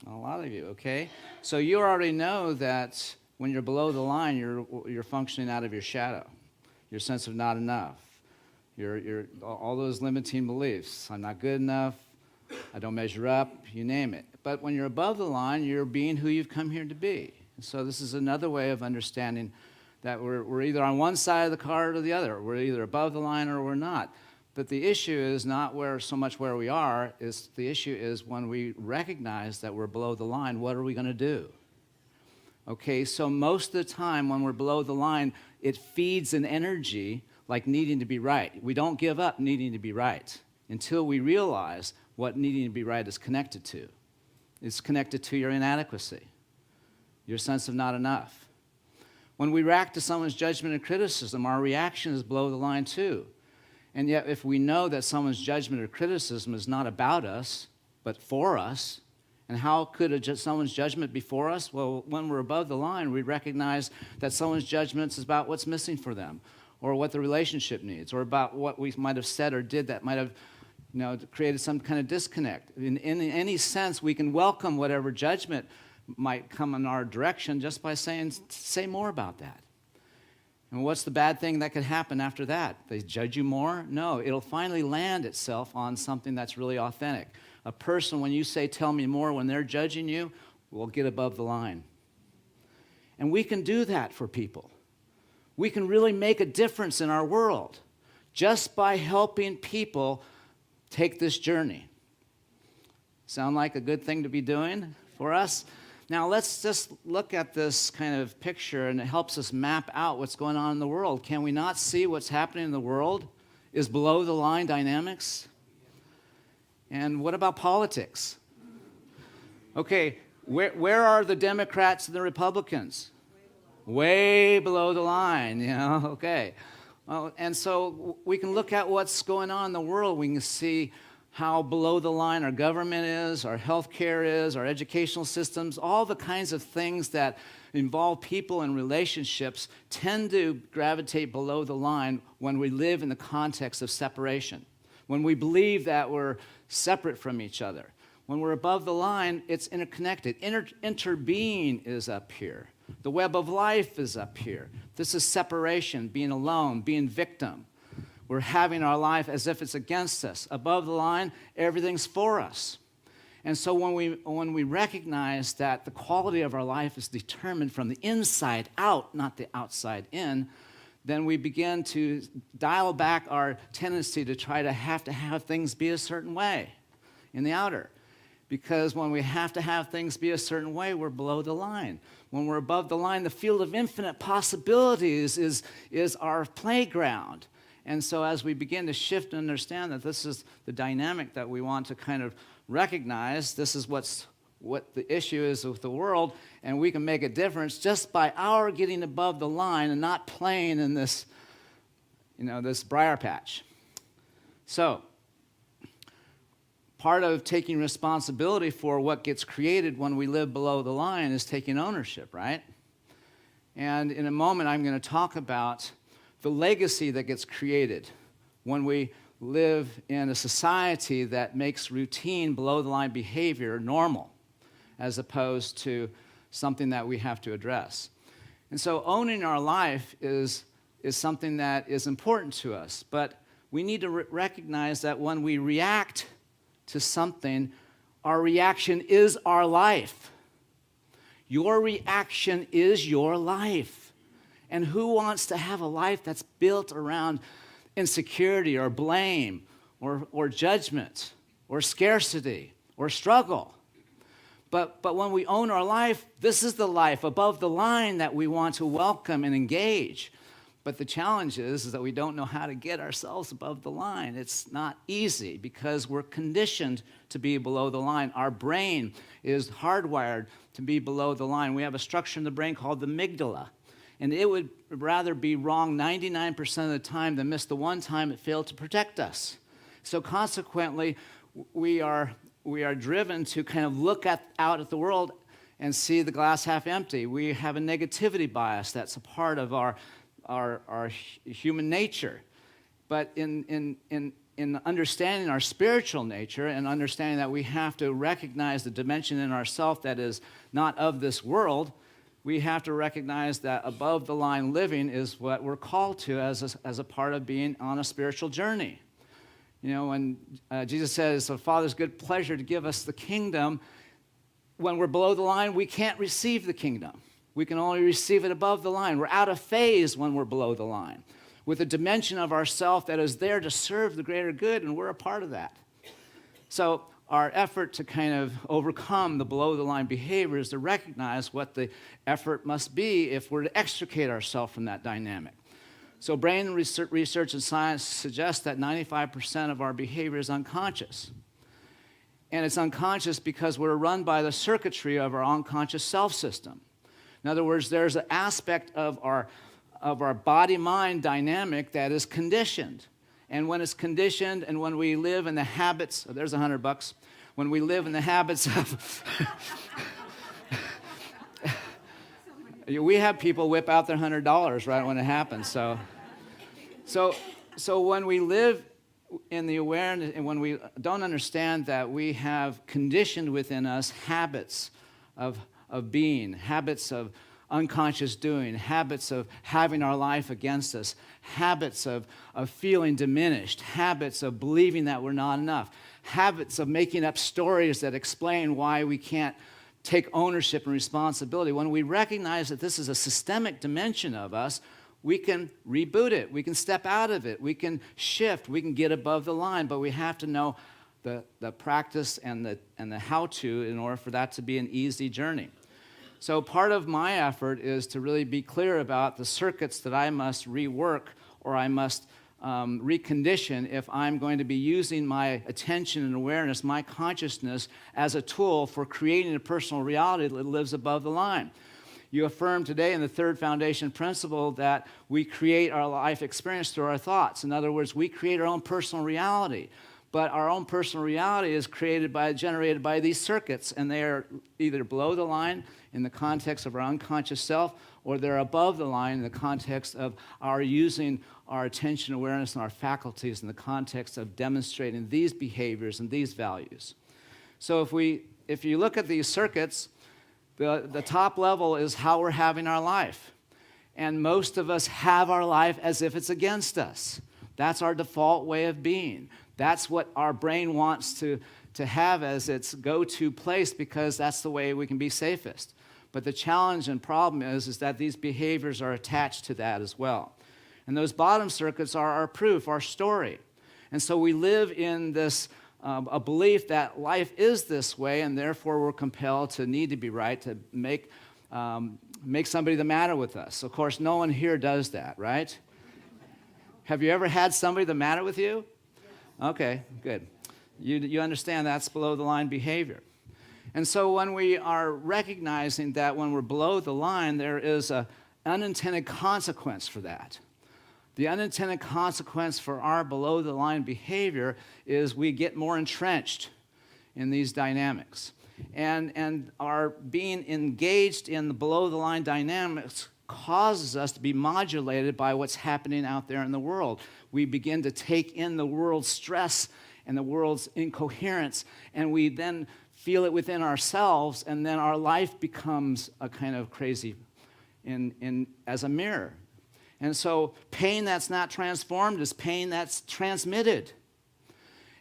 A lot of you, okay? So you already know that when you're below the line, you're functioning out of your shadow, your sense of not enough, your all those limiting beliefs. I'm not good enough. I don't measure up. You name it. But when you're above the line, you're being who you've come here to be. So this is another way of understanding that we're either on one side of the card or the other. We're either above the line or we're not. But the issue is not so much where we are. The issue is when we recognize that we're below the line, what are we going to do? Okay, so most of the time when we're below the line, it feeds an energy like needing to be right. We don't give up needing to be right until we realize what needing to be right is connected to. It's connected to your inadequacy, your sense of not enough. When we react to someone's judgment and criticism, our reaction is below the line too. And yet, if we know that someone's judgment or criticism is not about us, but for us, and how could someone's judgment be for us? Well, when we're above the line, we recognize that someone's judgment is about what's missing for them, or what the relationship needs, or about what we might have said or did that might have created some kind of disconnect. In any sense, we can welcome whatever judgment might come in our direction just by saying, say more about that. And what's the bad thing that could happen after that? They judge you more? No, it'll finally land itself on something that's really authentic. A person, when you say, tell me more, when they're judging you, will get above the line. And we can do that for people. We can really make a difference in our world just by helping people take this journey. Sound like a good thing to be doing for us? Now, let's just look at this kind of picture, and it helps us map out what's going on in the world. Can we not see what's happening in the world is below-the-line dynamics? And what about politics? Okay, where are the Democrats and the Republicans? Way below the line, okay. Well, and so we can look at what's going on in the world. We can see how below the line our government is, our healthcare is, our educational systems, all the kinds of things that involve people and relationships tend to gravitate below the line when we live in the context of separation, when we believe that we're separate from each other. When we're above the line, it's interconnected. Interbeing is up here. The web of life is up here. This is separation, being alone, being victim. We're having our life as if it's against us. Above the line, everything's for us. And so when we recognize that the quality of our life is determined from the inside out, not the outside in, then we begin to dial back our tendency to try to have things be a certain way in the outer. Because when we have to have things be a certain way, we're below the line. When we're above the line, the field of infinite possibilities is our playground. And so as we begin to shift and understand that this is the dynamic that we want to kind of recognize, this is what the issue is with the world, and we can make a difference just by our getting above the line and not playing in this, this briar patch. So, part of taking responsibility for what gets created when we live below the line is taking ownership, right? And in a moment, I'm going to talk about the legacy that gets created when we live in a society that makes routine below-the-line behavior normal, as opposed to something that we have to address. And so owning our life is something that is important to us, but we need to recognize that when we react to something, our reaction is our life. Your reaction is your life. And who wants to have a life that's built around insecurity or blame or judgment or scarcity or struggle? But when we own our life, this is the life above the line that we want to welcome and engage. But the challenge is that we don't know how to get ourselves above the line. It's not easy because we're conditioned to be below the line. Our brain is hardwired to be below the line. We have a structure in the brain called the amygdala. And it would rather be wrong 99% of the time than miss the one time it failed to protect us. So consequently, we are driven to kind of look out at the world and see the glass half empty. We have a negativity bias that's a part of our human nature. But in understanding our spiritual nature and understanding that we have to recognize the dimension in ourself that is not of this world, we have to recognize that above the line living is what we're called to as a part of being on a spiritual journey. You know, when Jesus says, the Father's good pleasure to give us the kingdom, when we're below the line, we can't receive the kingdom. We can only receive it above the line. We're out of phase when we're below the line, with a dimension of ourself that is there to serve the greater good, and we're a part of that. So our effort to kind of overcome the below-the-line behavior is to recognize what the effort must be if we're to extricate ourselves from that dynamic. So brain research and science suggests that 95% of our behavior is unconscious. And it's unconscious because we're run by the circuitry of our unconscious self system. In other words, there's an aspect of our body-mind dynamic that is conditioned. And when it's conditioned and when we live in the habits, oh, there's $100. When we live in the habits of, we have people whip out their $100 right when it happens. So when we live in the awareness, and when we don't understand that we have conditioned within us habits of being, habits of unconscious doing, habits of having our life against us, habits of feeling diminished, habits of believing that we're not enough, habits of making up stories that explain why we can't take ownership and responsibility. When we recognize that this is a systemic dimension of us, we can reboot it, we can step out of it, we can shift, we can get above the line, but we have to know the practice and the how-to in order for that to be an easy journey. So part of my effort is to really be clear about the circuits that I must rework or I must recondition if I'm going to be using my attention and awareness, my consciousness, as a tool for creating a personal reality that lives above the line. You affirmed today in the third foundation principle that we create our life experience through our thoughts. In other words, we create our own personal reality. But our own personal reality is generated by these circuits, and they are either below the line in the context of our unconscious self, or they're above the line in the context of our using our attention, awareness, and our faculties in the context of demonstrating these behaviors and these values. So if you look at these circuits, the top level is how we're having our life. And most of us have our life as if it's against us. That's our default way of being. That's what our brain wants to have as its go-to place because that's the way we can be safest. But the challenge and problem is that these behaviors are attached to that as well. And those bottom circuits are our proof, our story. And so we live in this a belief that life is this way, and therefore we're compelled to need to be right, to make somebody the matter with us. Of course, no one here does that, right? Have you ever had somebody the matter with you? Okay, good. You understand that's below the line behavior. And so when we are recognizing that when we're below the line, there is an unintended consequence for that. The unintended consequence for our below the line behavior is we get more entrenched in these dynamics. And our being engaged in the below the line dynamics causes us to be modulated by what's happening out there in the world. We begin to take in the world's stress and the world's incoherence, and we then feel it within ourselves, and then our life becomes a kind of crazy as a mirror. And so pain that's not transformed is pain that's transmitted.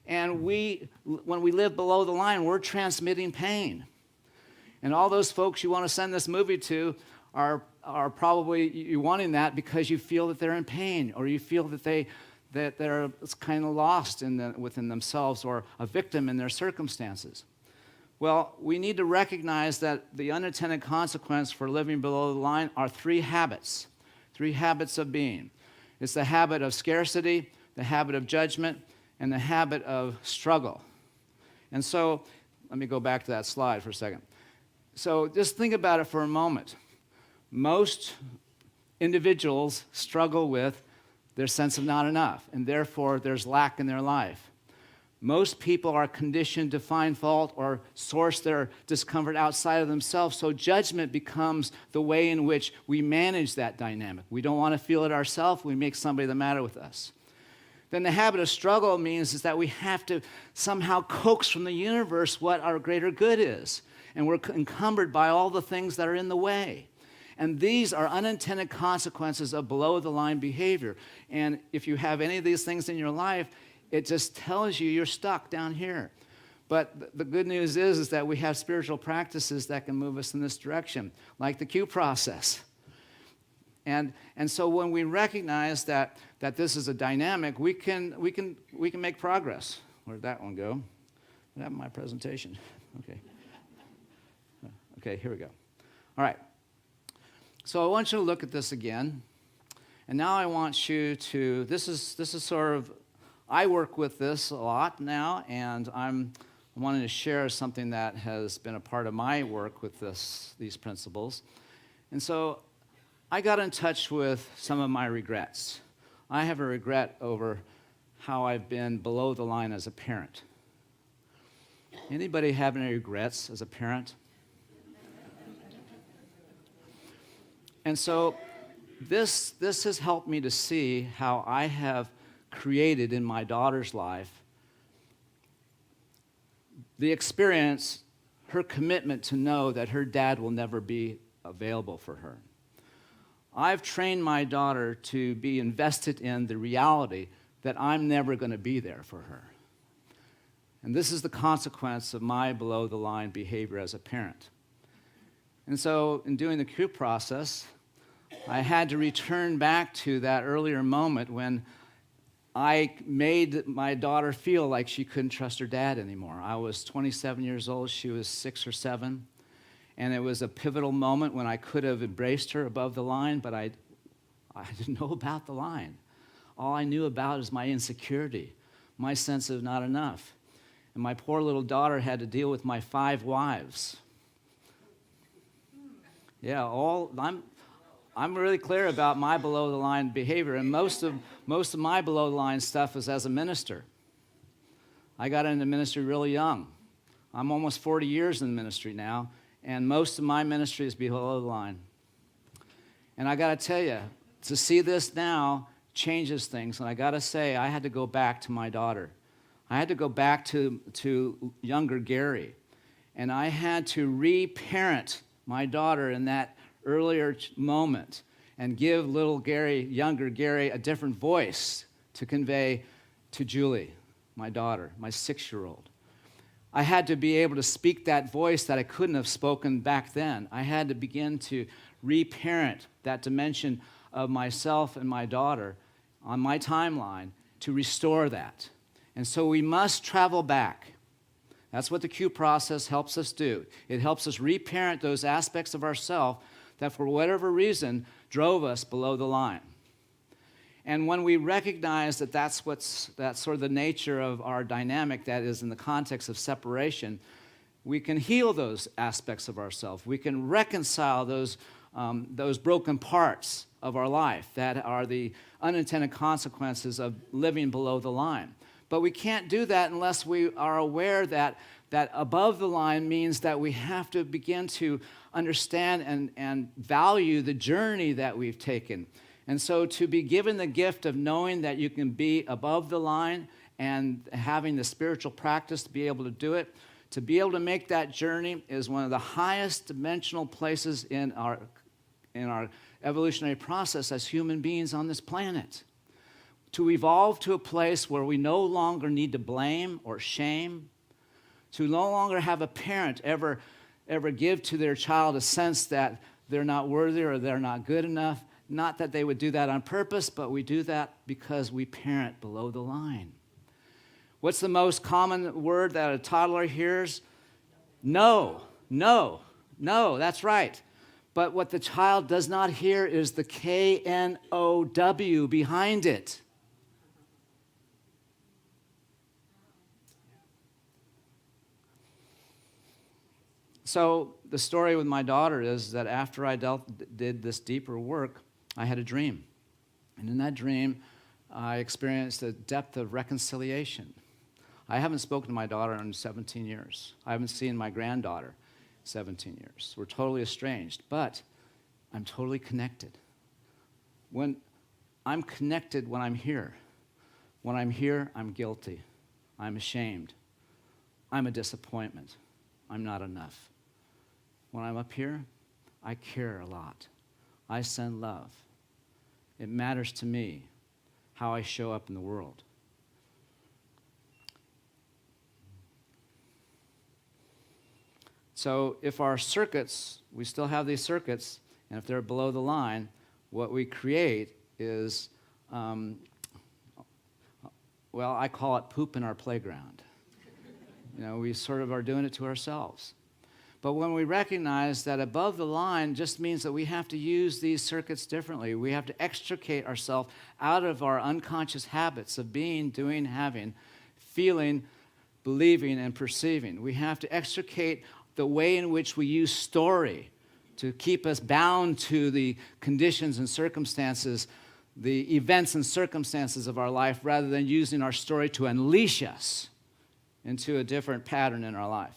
And when we live below the line, we're transmitting pain. And all those folks you want to send this movie to are probably you wanting that because you feel that they're in pain, or you feel that they're kind of lost within themselves, or a victim in their circumstances. Well, we need to recognize that the unintended consequence for living below the line are three habits of being. It's the habit of scarcity, the habit of judgment, and the habit of struggle. And so, let me go back to that slide for a second. So just think about it for a moment. Most individuals struggle with their sense of not enough, and therefore there's lack in their life. Most people are conditioned to find fault or source their discomfort outside of themselves, so judgment becomes the way in which we manage that dynamic. We don't want to feel it ourselves, we make somebody the matter with us. Then the habit of struggle means is that we have to somehow coax from the universe what our greater good is, and we're encumbered by all the things that are in the way. And these are unintended consequences of below-the-line behavior. And if you have any of these things in your life, it just tells you you're stuck down here. But the good news is that we have spiritual practices that can move us in this direction, like the Q process. And so when we recognize that this is a dynamic, we can make progress. Where'd that one go? What happened to my presentation? Okay, here we go. All right. So I want you to look at this again. And now I want you to, this is sort of, I work with this a lot now, and I'm wanting to share something that has been a part of my work with these principles. And so I got in touch with some of my regrets. I have a regret over how I've been below the line as a parent. Anybody have any regrets as a parent? And so this has helped me to see how I have created in my daughter's life the experience, her commitment to know that her dad will never be available for her. I've trained my daughter to be invested in the reality that I'm never going to be there for her. And this is the consequence of my below-the-line behavior as a parent. And so in doing the Q process, I had to return back to that earlier moment when I made my daughter feel like she couldn't trust her dad anymore. I was 27 years old, she was 6 or 7, and it was a pivotal moment when I could have embraced her above the line, but I didn't know about the line. All I knew about is my insecurity, my sense of not enough. And my poor little daughter had to deal with my 5 wives. Yeah, I'm really clear about my below-the-line behavior, and most of my below-the-line stuff is as a minister. I got into ministry really young. I'm almost 40 years in ministry now, and most of my ministry is below the line. And I got to tell you, to see this now changes things, and I got to say, I had to go back to my daughter. I had to go back to younger Gary, and I had to reparent my daughter in that earlier moment and give little Gary, younger Gary, a different voice to convey to Julie, my daughter, my 6-year-old. I had to be able to speak that voice that I couldn't have spoken back then. I had to begin to reparent that dimension of myself and my daughter on my timeline to restore that. And so we must travel back. That's what the Q process helps us do. It helps us reparent those aspects of ourselves that for whatever reason drove us below the line. And when we recognize that that's sort of the nature of our dynamic that is in the context of separation, we can heal those aspects of ourselves. We can reconcile those broken parts of our life that are the unintended consequences of living below the line. But we can't do that unless we are aware that above the line means that we have to begin to understand and value the journey that we've taken. And so to be given the gift of knowing that you can be above the line and having the spiritual practice to be able to do it, to be able to make that journey is one of the highest dimensional places in our evolutionary process as human beings on this planet. To evolve to a place where we no longer need to blame or shame, to no longer have a parent ever give to their child a sense that they're not worthy or they're not good enough. Not that they would do that on purpose, but we do that because we parent below the line. What's the most common word that a toddler hears? No, no, no, that's right. But what the child does not hear is the K-N-O-W behind it. So the story with my daughter is that after I did this deeper work, I had a dream. And in that dream, I experienced a depth of reconciliation. I haven't spoken to my daughter in 17 years. I haven't seen my granddaughter 17 years. We're totally estranged, but I'm totally connected. When I'm connected when I'm here. When I'm here, I'm guilty. I'm ashamed. I'm a disappointment. I'm not enough. When I'm up here, I care a lot. I send love. It matters to me how I show up in the world. So if our circuits, we still have these circuits, and if they're below the line, what we create is, well, I call it poop in our playground. You know, we sort of are doing it to ourselves. But when we recognize that above the line just means that we have to use these circuits differently. We have to extricate ourselves out of our unconscious habits of being, doing, having, feeling, believing, and perceiving. We have to extricate the way in which we use story to keep us bound to the conditions and circumstances, the events and circumstances of our life, rather than using our story to unleash us into a different pattern in our life.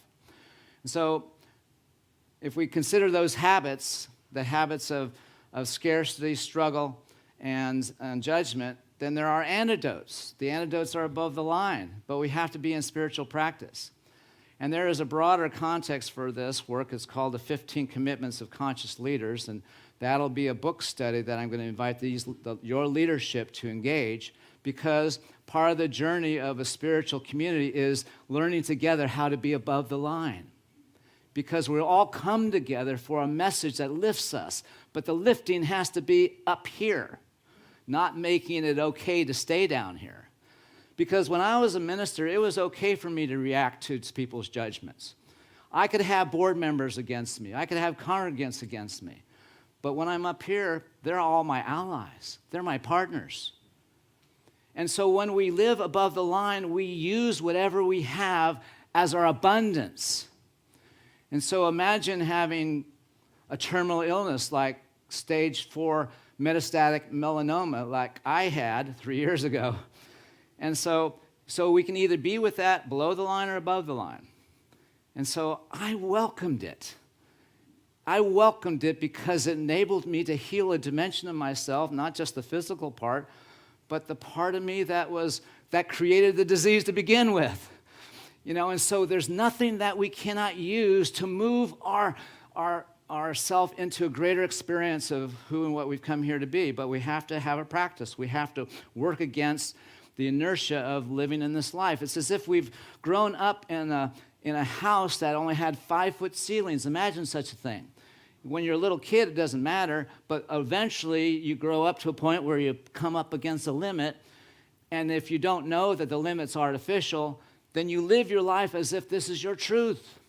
And so if we consider those habits, the habits of scarcity, struggle, and judgment, then there are antidotes. The antidotes are above the line, but we have to be in spiritual practice. And there is a broader context for this work. It's called the 15 Commitments of Conscious Leaders, and that'll be a book study that I'm going to invite your leadership to engage, because part of the journey of a spiritual community is learning together how to be above the line. Because we all come together for a message that lifts us, but the lifting has to be up here, not making it okay to stay down here. Because when I was a minister, it was okay for me to react to people's judgments. I could have board members against me. I could have congregants against me. But when I'm up here, they're all my allies. They're my partners. And so when we live above the line, we use whatever we have as our abundance. And so imagine having a terminal illness like stage 4 metastatic melanoma like I had 3 years ago. And so we can either be with that below the line or above the line. And so I welcomed it. I welcomed it because it enabled me to heal a dimension of myself, not just the physical part, but the part of me that created the disease to begin with. You know, and so there's nothing that we cannot use to move ourself into a greater experience of who and what we've come here to be. But we have to have a practice. We have to work against the inertia of living in this life. It's as if we've grown up in a house that only had 5-foot ceilings. Imagine such a thing. When you're a little kid, it doesn't matter, but eventually you grow up to a point where you come up against a limit, and if you don't know that the limit's artificial, then you live your life as if this is your truth.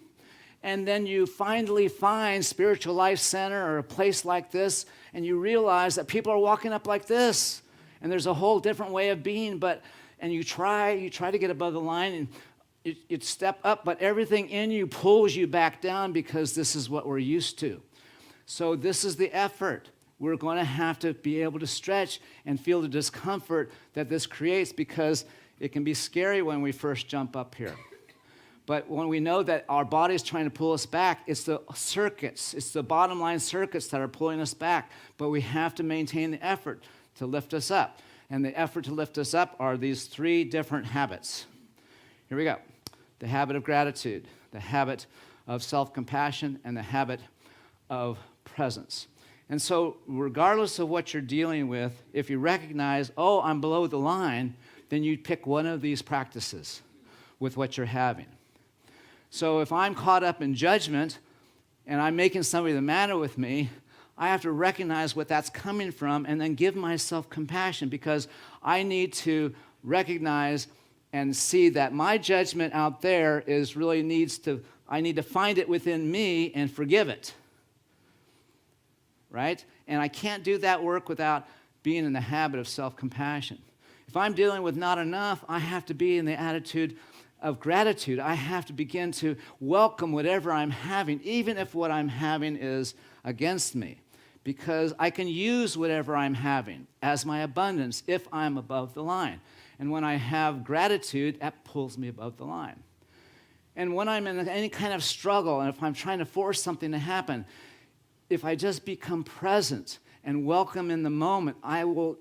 And then you finally find Spiritual Life Center or a place like this, and you realize that people are walking up like this, and there's a whole different way of being, and you try to get above the line, and you step up, but everything in you pulls you back down because this is what we're used to. So this is the effort. We're going to have to be able to stretch and feel the discomfort that this creates, because it can be scary when we first jump up here. But when we know that our body is trying to pull us back, it's the circuits, it's the bottom line circuits that are pulling us back. But we have to maintain the effort to lift us up. And the effort to lift us up are these 3 different habits. Here we go. The habit of gratitude, the habit of self-compassion, and the habit of presence. And so regardless of what you're dealing with, if you recognize, oh, I'm below the line, then you pick one of these practices with what you're having. So if I'm caught up in judgment and I'm making somebody the matter with me, I have to recognize what that's coming from and then give myself compassion, because I need to recognize and see that my judgment out there is really I need to find it within me and forgive it. Right? And I can't do that work without being in the habit of self-compassion. If I'm dealing with not enough, I have to be in the attitude of gratitude. I have to begin to welcome whatever I'm having, even if what I'm having is against me, because I can use whatever I'm having as my abundance if I'm above the line. And when I have gratitude, that pulls me above the line. And when I'm in any kind of struggle, and if I'm trying to force something to happen, if I just become present and welcome in the moment, I will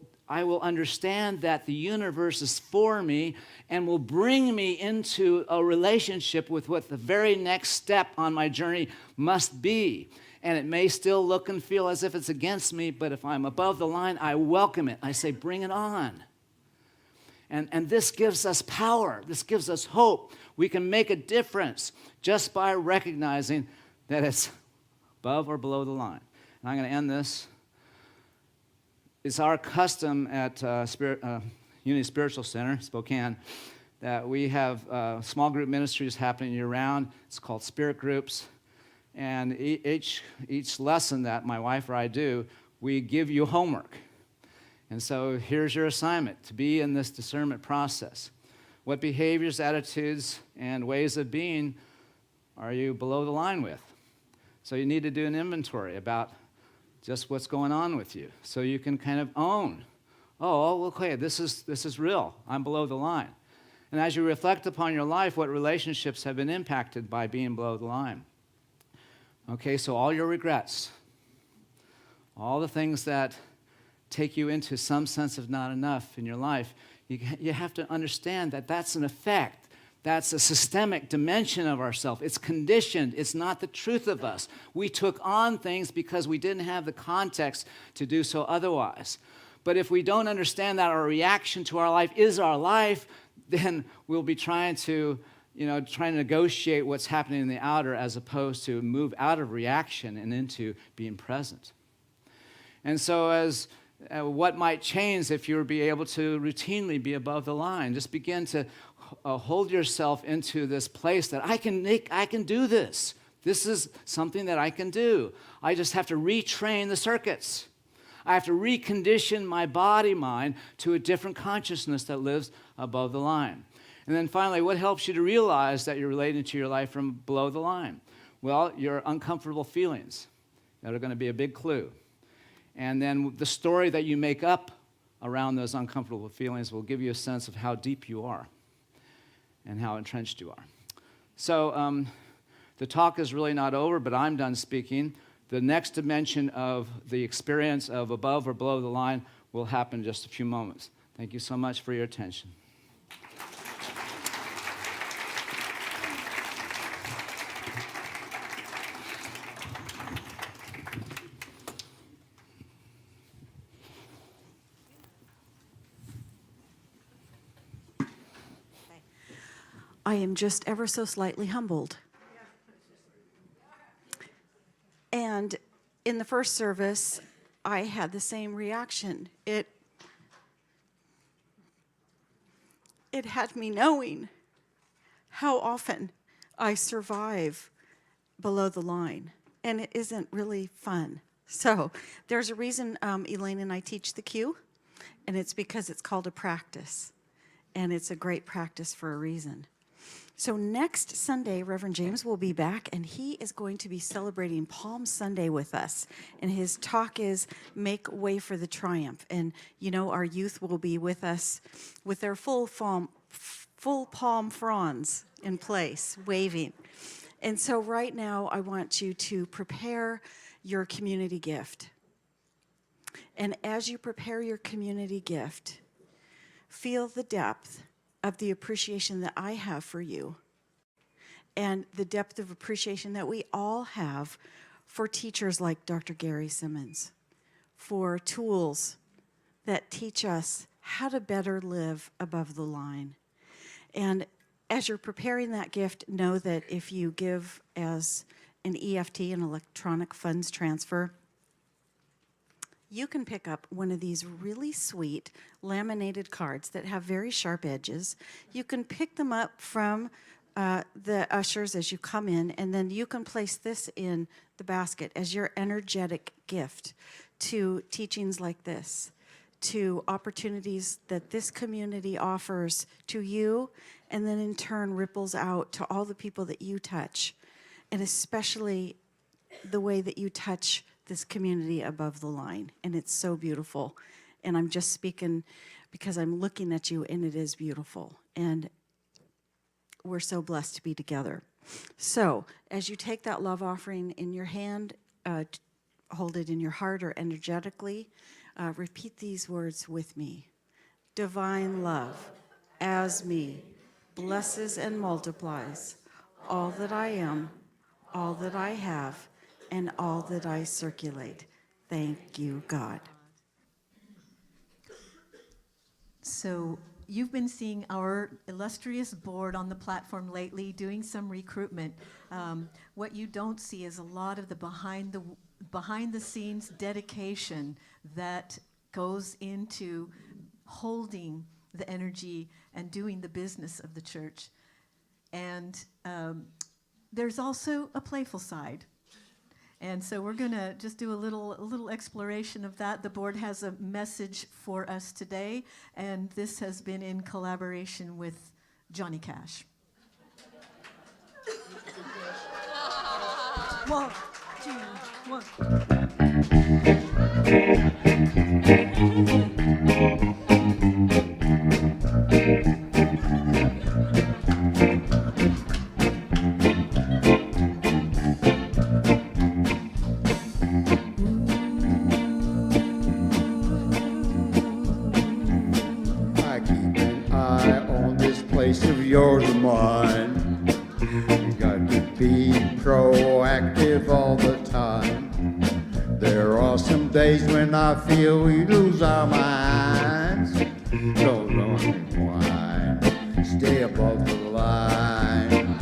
understand that the universe is for me and will bring me into a relationship with what the very next step on my journey must be. And it may still look and feel as if it's against me, but if I'm above the line, I welcome it. I say, bring it on. And this gives us power. This gives us hope. We can make a difference just by recognizing that it's above or below the line. And I'm going to end this. It's our custom at Unity Spiritual Center, Spokane, that we have small group ministries happening year-round. It's called Spirit Groups. And each lesson that my wife or I do, we give you homework. And so here's your assignment, to be in this discernment process. What behaviors, attitudes, and ways of being are you below the line with? So you need to do an inventory about just what's going on with you, so you can kind of own, oh, okay, this is real. I'm below the line. And as you reflect upon your life, what relationships have been impacted by being below the line? Okay, so all your regrets, all the things that take you into some sense of not enough in your life, you have to understand that that's an effect. That's a systemic dimension of ourselves. It's conditioned. It's not the truth of us. We took on things because we didn't have the context to do so otherwise. But if we don't understand that our reaction to our life is our life, then we'll be trying to negotiate what's happening in the outer as opposed to move out of reaction and into being present. And so what might change if you were be able to routinely be above the line? Just begin to hold yourself into this place that I can do this. This is something that I can do. I just have to retrain the circuits. I have to recondition my body, mind, to a different consciousness that lives above the line. And then finally, what helps you to realize that you're relating to your life from below the line? Well, your uncomfortable feelings that are going to be a big clue. And then the story that you make up around those uncomfortable feelings will give you a sense of how deep you are and how entrenched you are. So the talk is really not over, but I'm done speaking. The next dimension of the experience of above or below the line will happen in just a few moments. Thank you so much for your attention. I am just ever so slightly humbled. And in the first service, I had the same reaction. It had me knowing how often I survive below the line, and it isn't really fun. So there's a reason Elaine and I teach the Q, and it's because it's called a practice, and it's a great practice for a reason. So next Sunday, Reverend James will be back, and he is going to be celebrating Palm Sunday with us. And his talk is Make Way for the Triumph. And, our youth will be with us with their full palm fronds in place, waving. And so right now, I want you to prepare your community gift. And as you prepare your community gift, feel the depth of the appreciation that I have for you and the depth of appreciation that we all have for teachers like Dr. Gary Simmons, for tools that teach us how to better live above the line. And as you're preparing that gift, know that if you give as an EFT, an electronic funds transfer, you can pick up one of these really sweet laminated cards that have very sharp edges. You can pick them up from the ushers as you come in, and then you can place this in the basket as your energetic gift to teachings like this, to opportunities that this community offers to you, and then in turn ripples out to all the people that you touch, and especially the way that you touch this community above the line. And it's so beautiful. And I'm just speaking because I'm looking at you, and it is beautiful. And we're so blessed to be together. So as you take that love offering in your hand, hold it in your heart or energetically, repeat these words with me. Divine love, as me, blesses and multiplies all that I am, all that I have, and all that I circulate. Thank you, God. So you've been seeing our illustrious board on the platform lately doing some recruitment. What you don't see is a lot of the behind the scenes dedication that goes into holding the energy and doing the business of the church. And there's also a playful side. And so we're going to just do a little exploration of that. The board has a message for us today, and this has been in collaboration with Johnny Cash. 1, 2, 1. Of yours and mine. You got to be proactive all the time. There are some days when I feel we lose our minds. Don't know why. Stay above the line.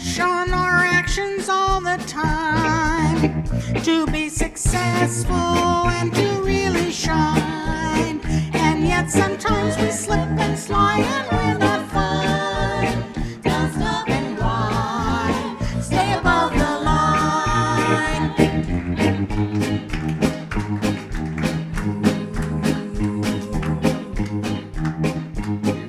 Showing our actions all the time to be successful and to really shine. And yet sometimes we slip and slide and we're not fine. Don't stop and whine. Stay above the line.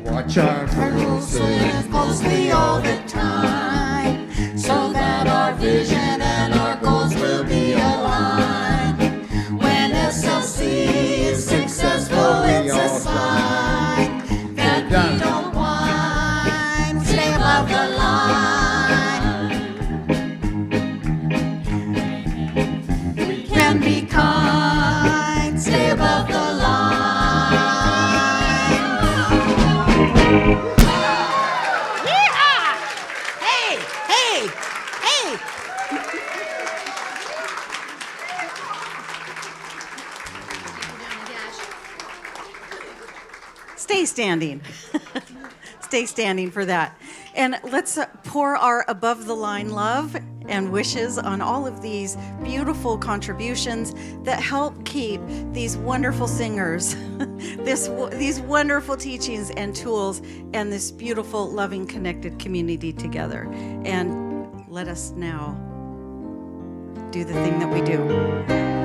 Watch our Closely, closely all the time, so that our vision and our goals will be aligned. When SLC is successful, it's a sign that we don't whine. Stay above the line. We can be kind. Stay above the line. Stay standing. Stay standing for that. And let's pour our above the line love and wishes on all of these beautiful contributions that help keep these wonderful singers, these wonderful teachings and tools, and this beautiful, loving, connected community together. And let us now do the thing that we do.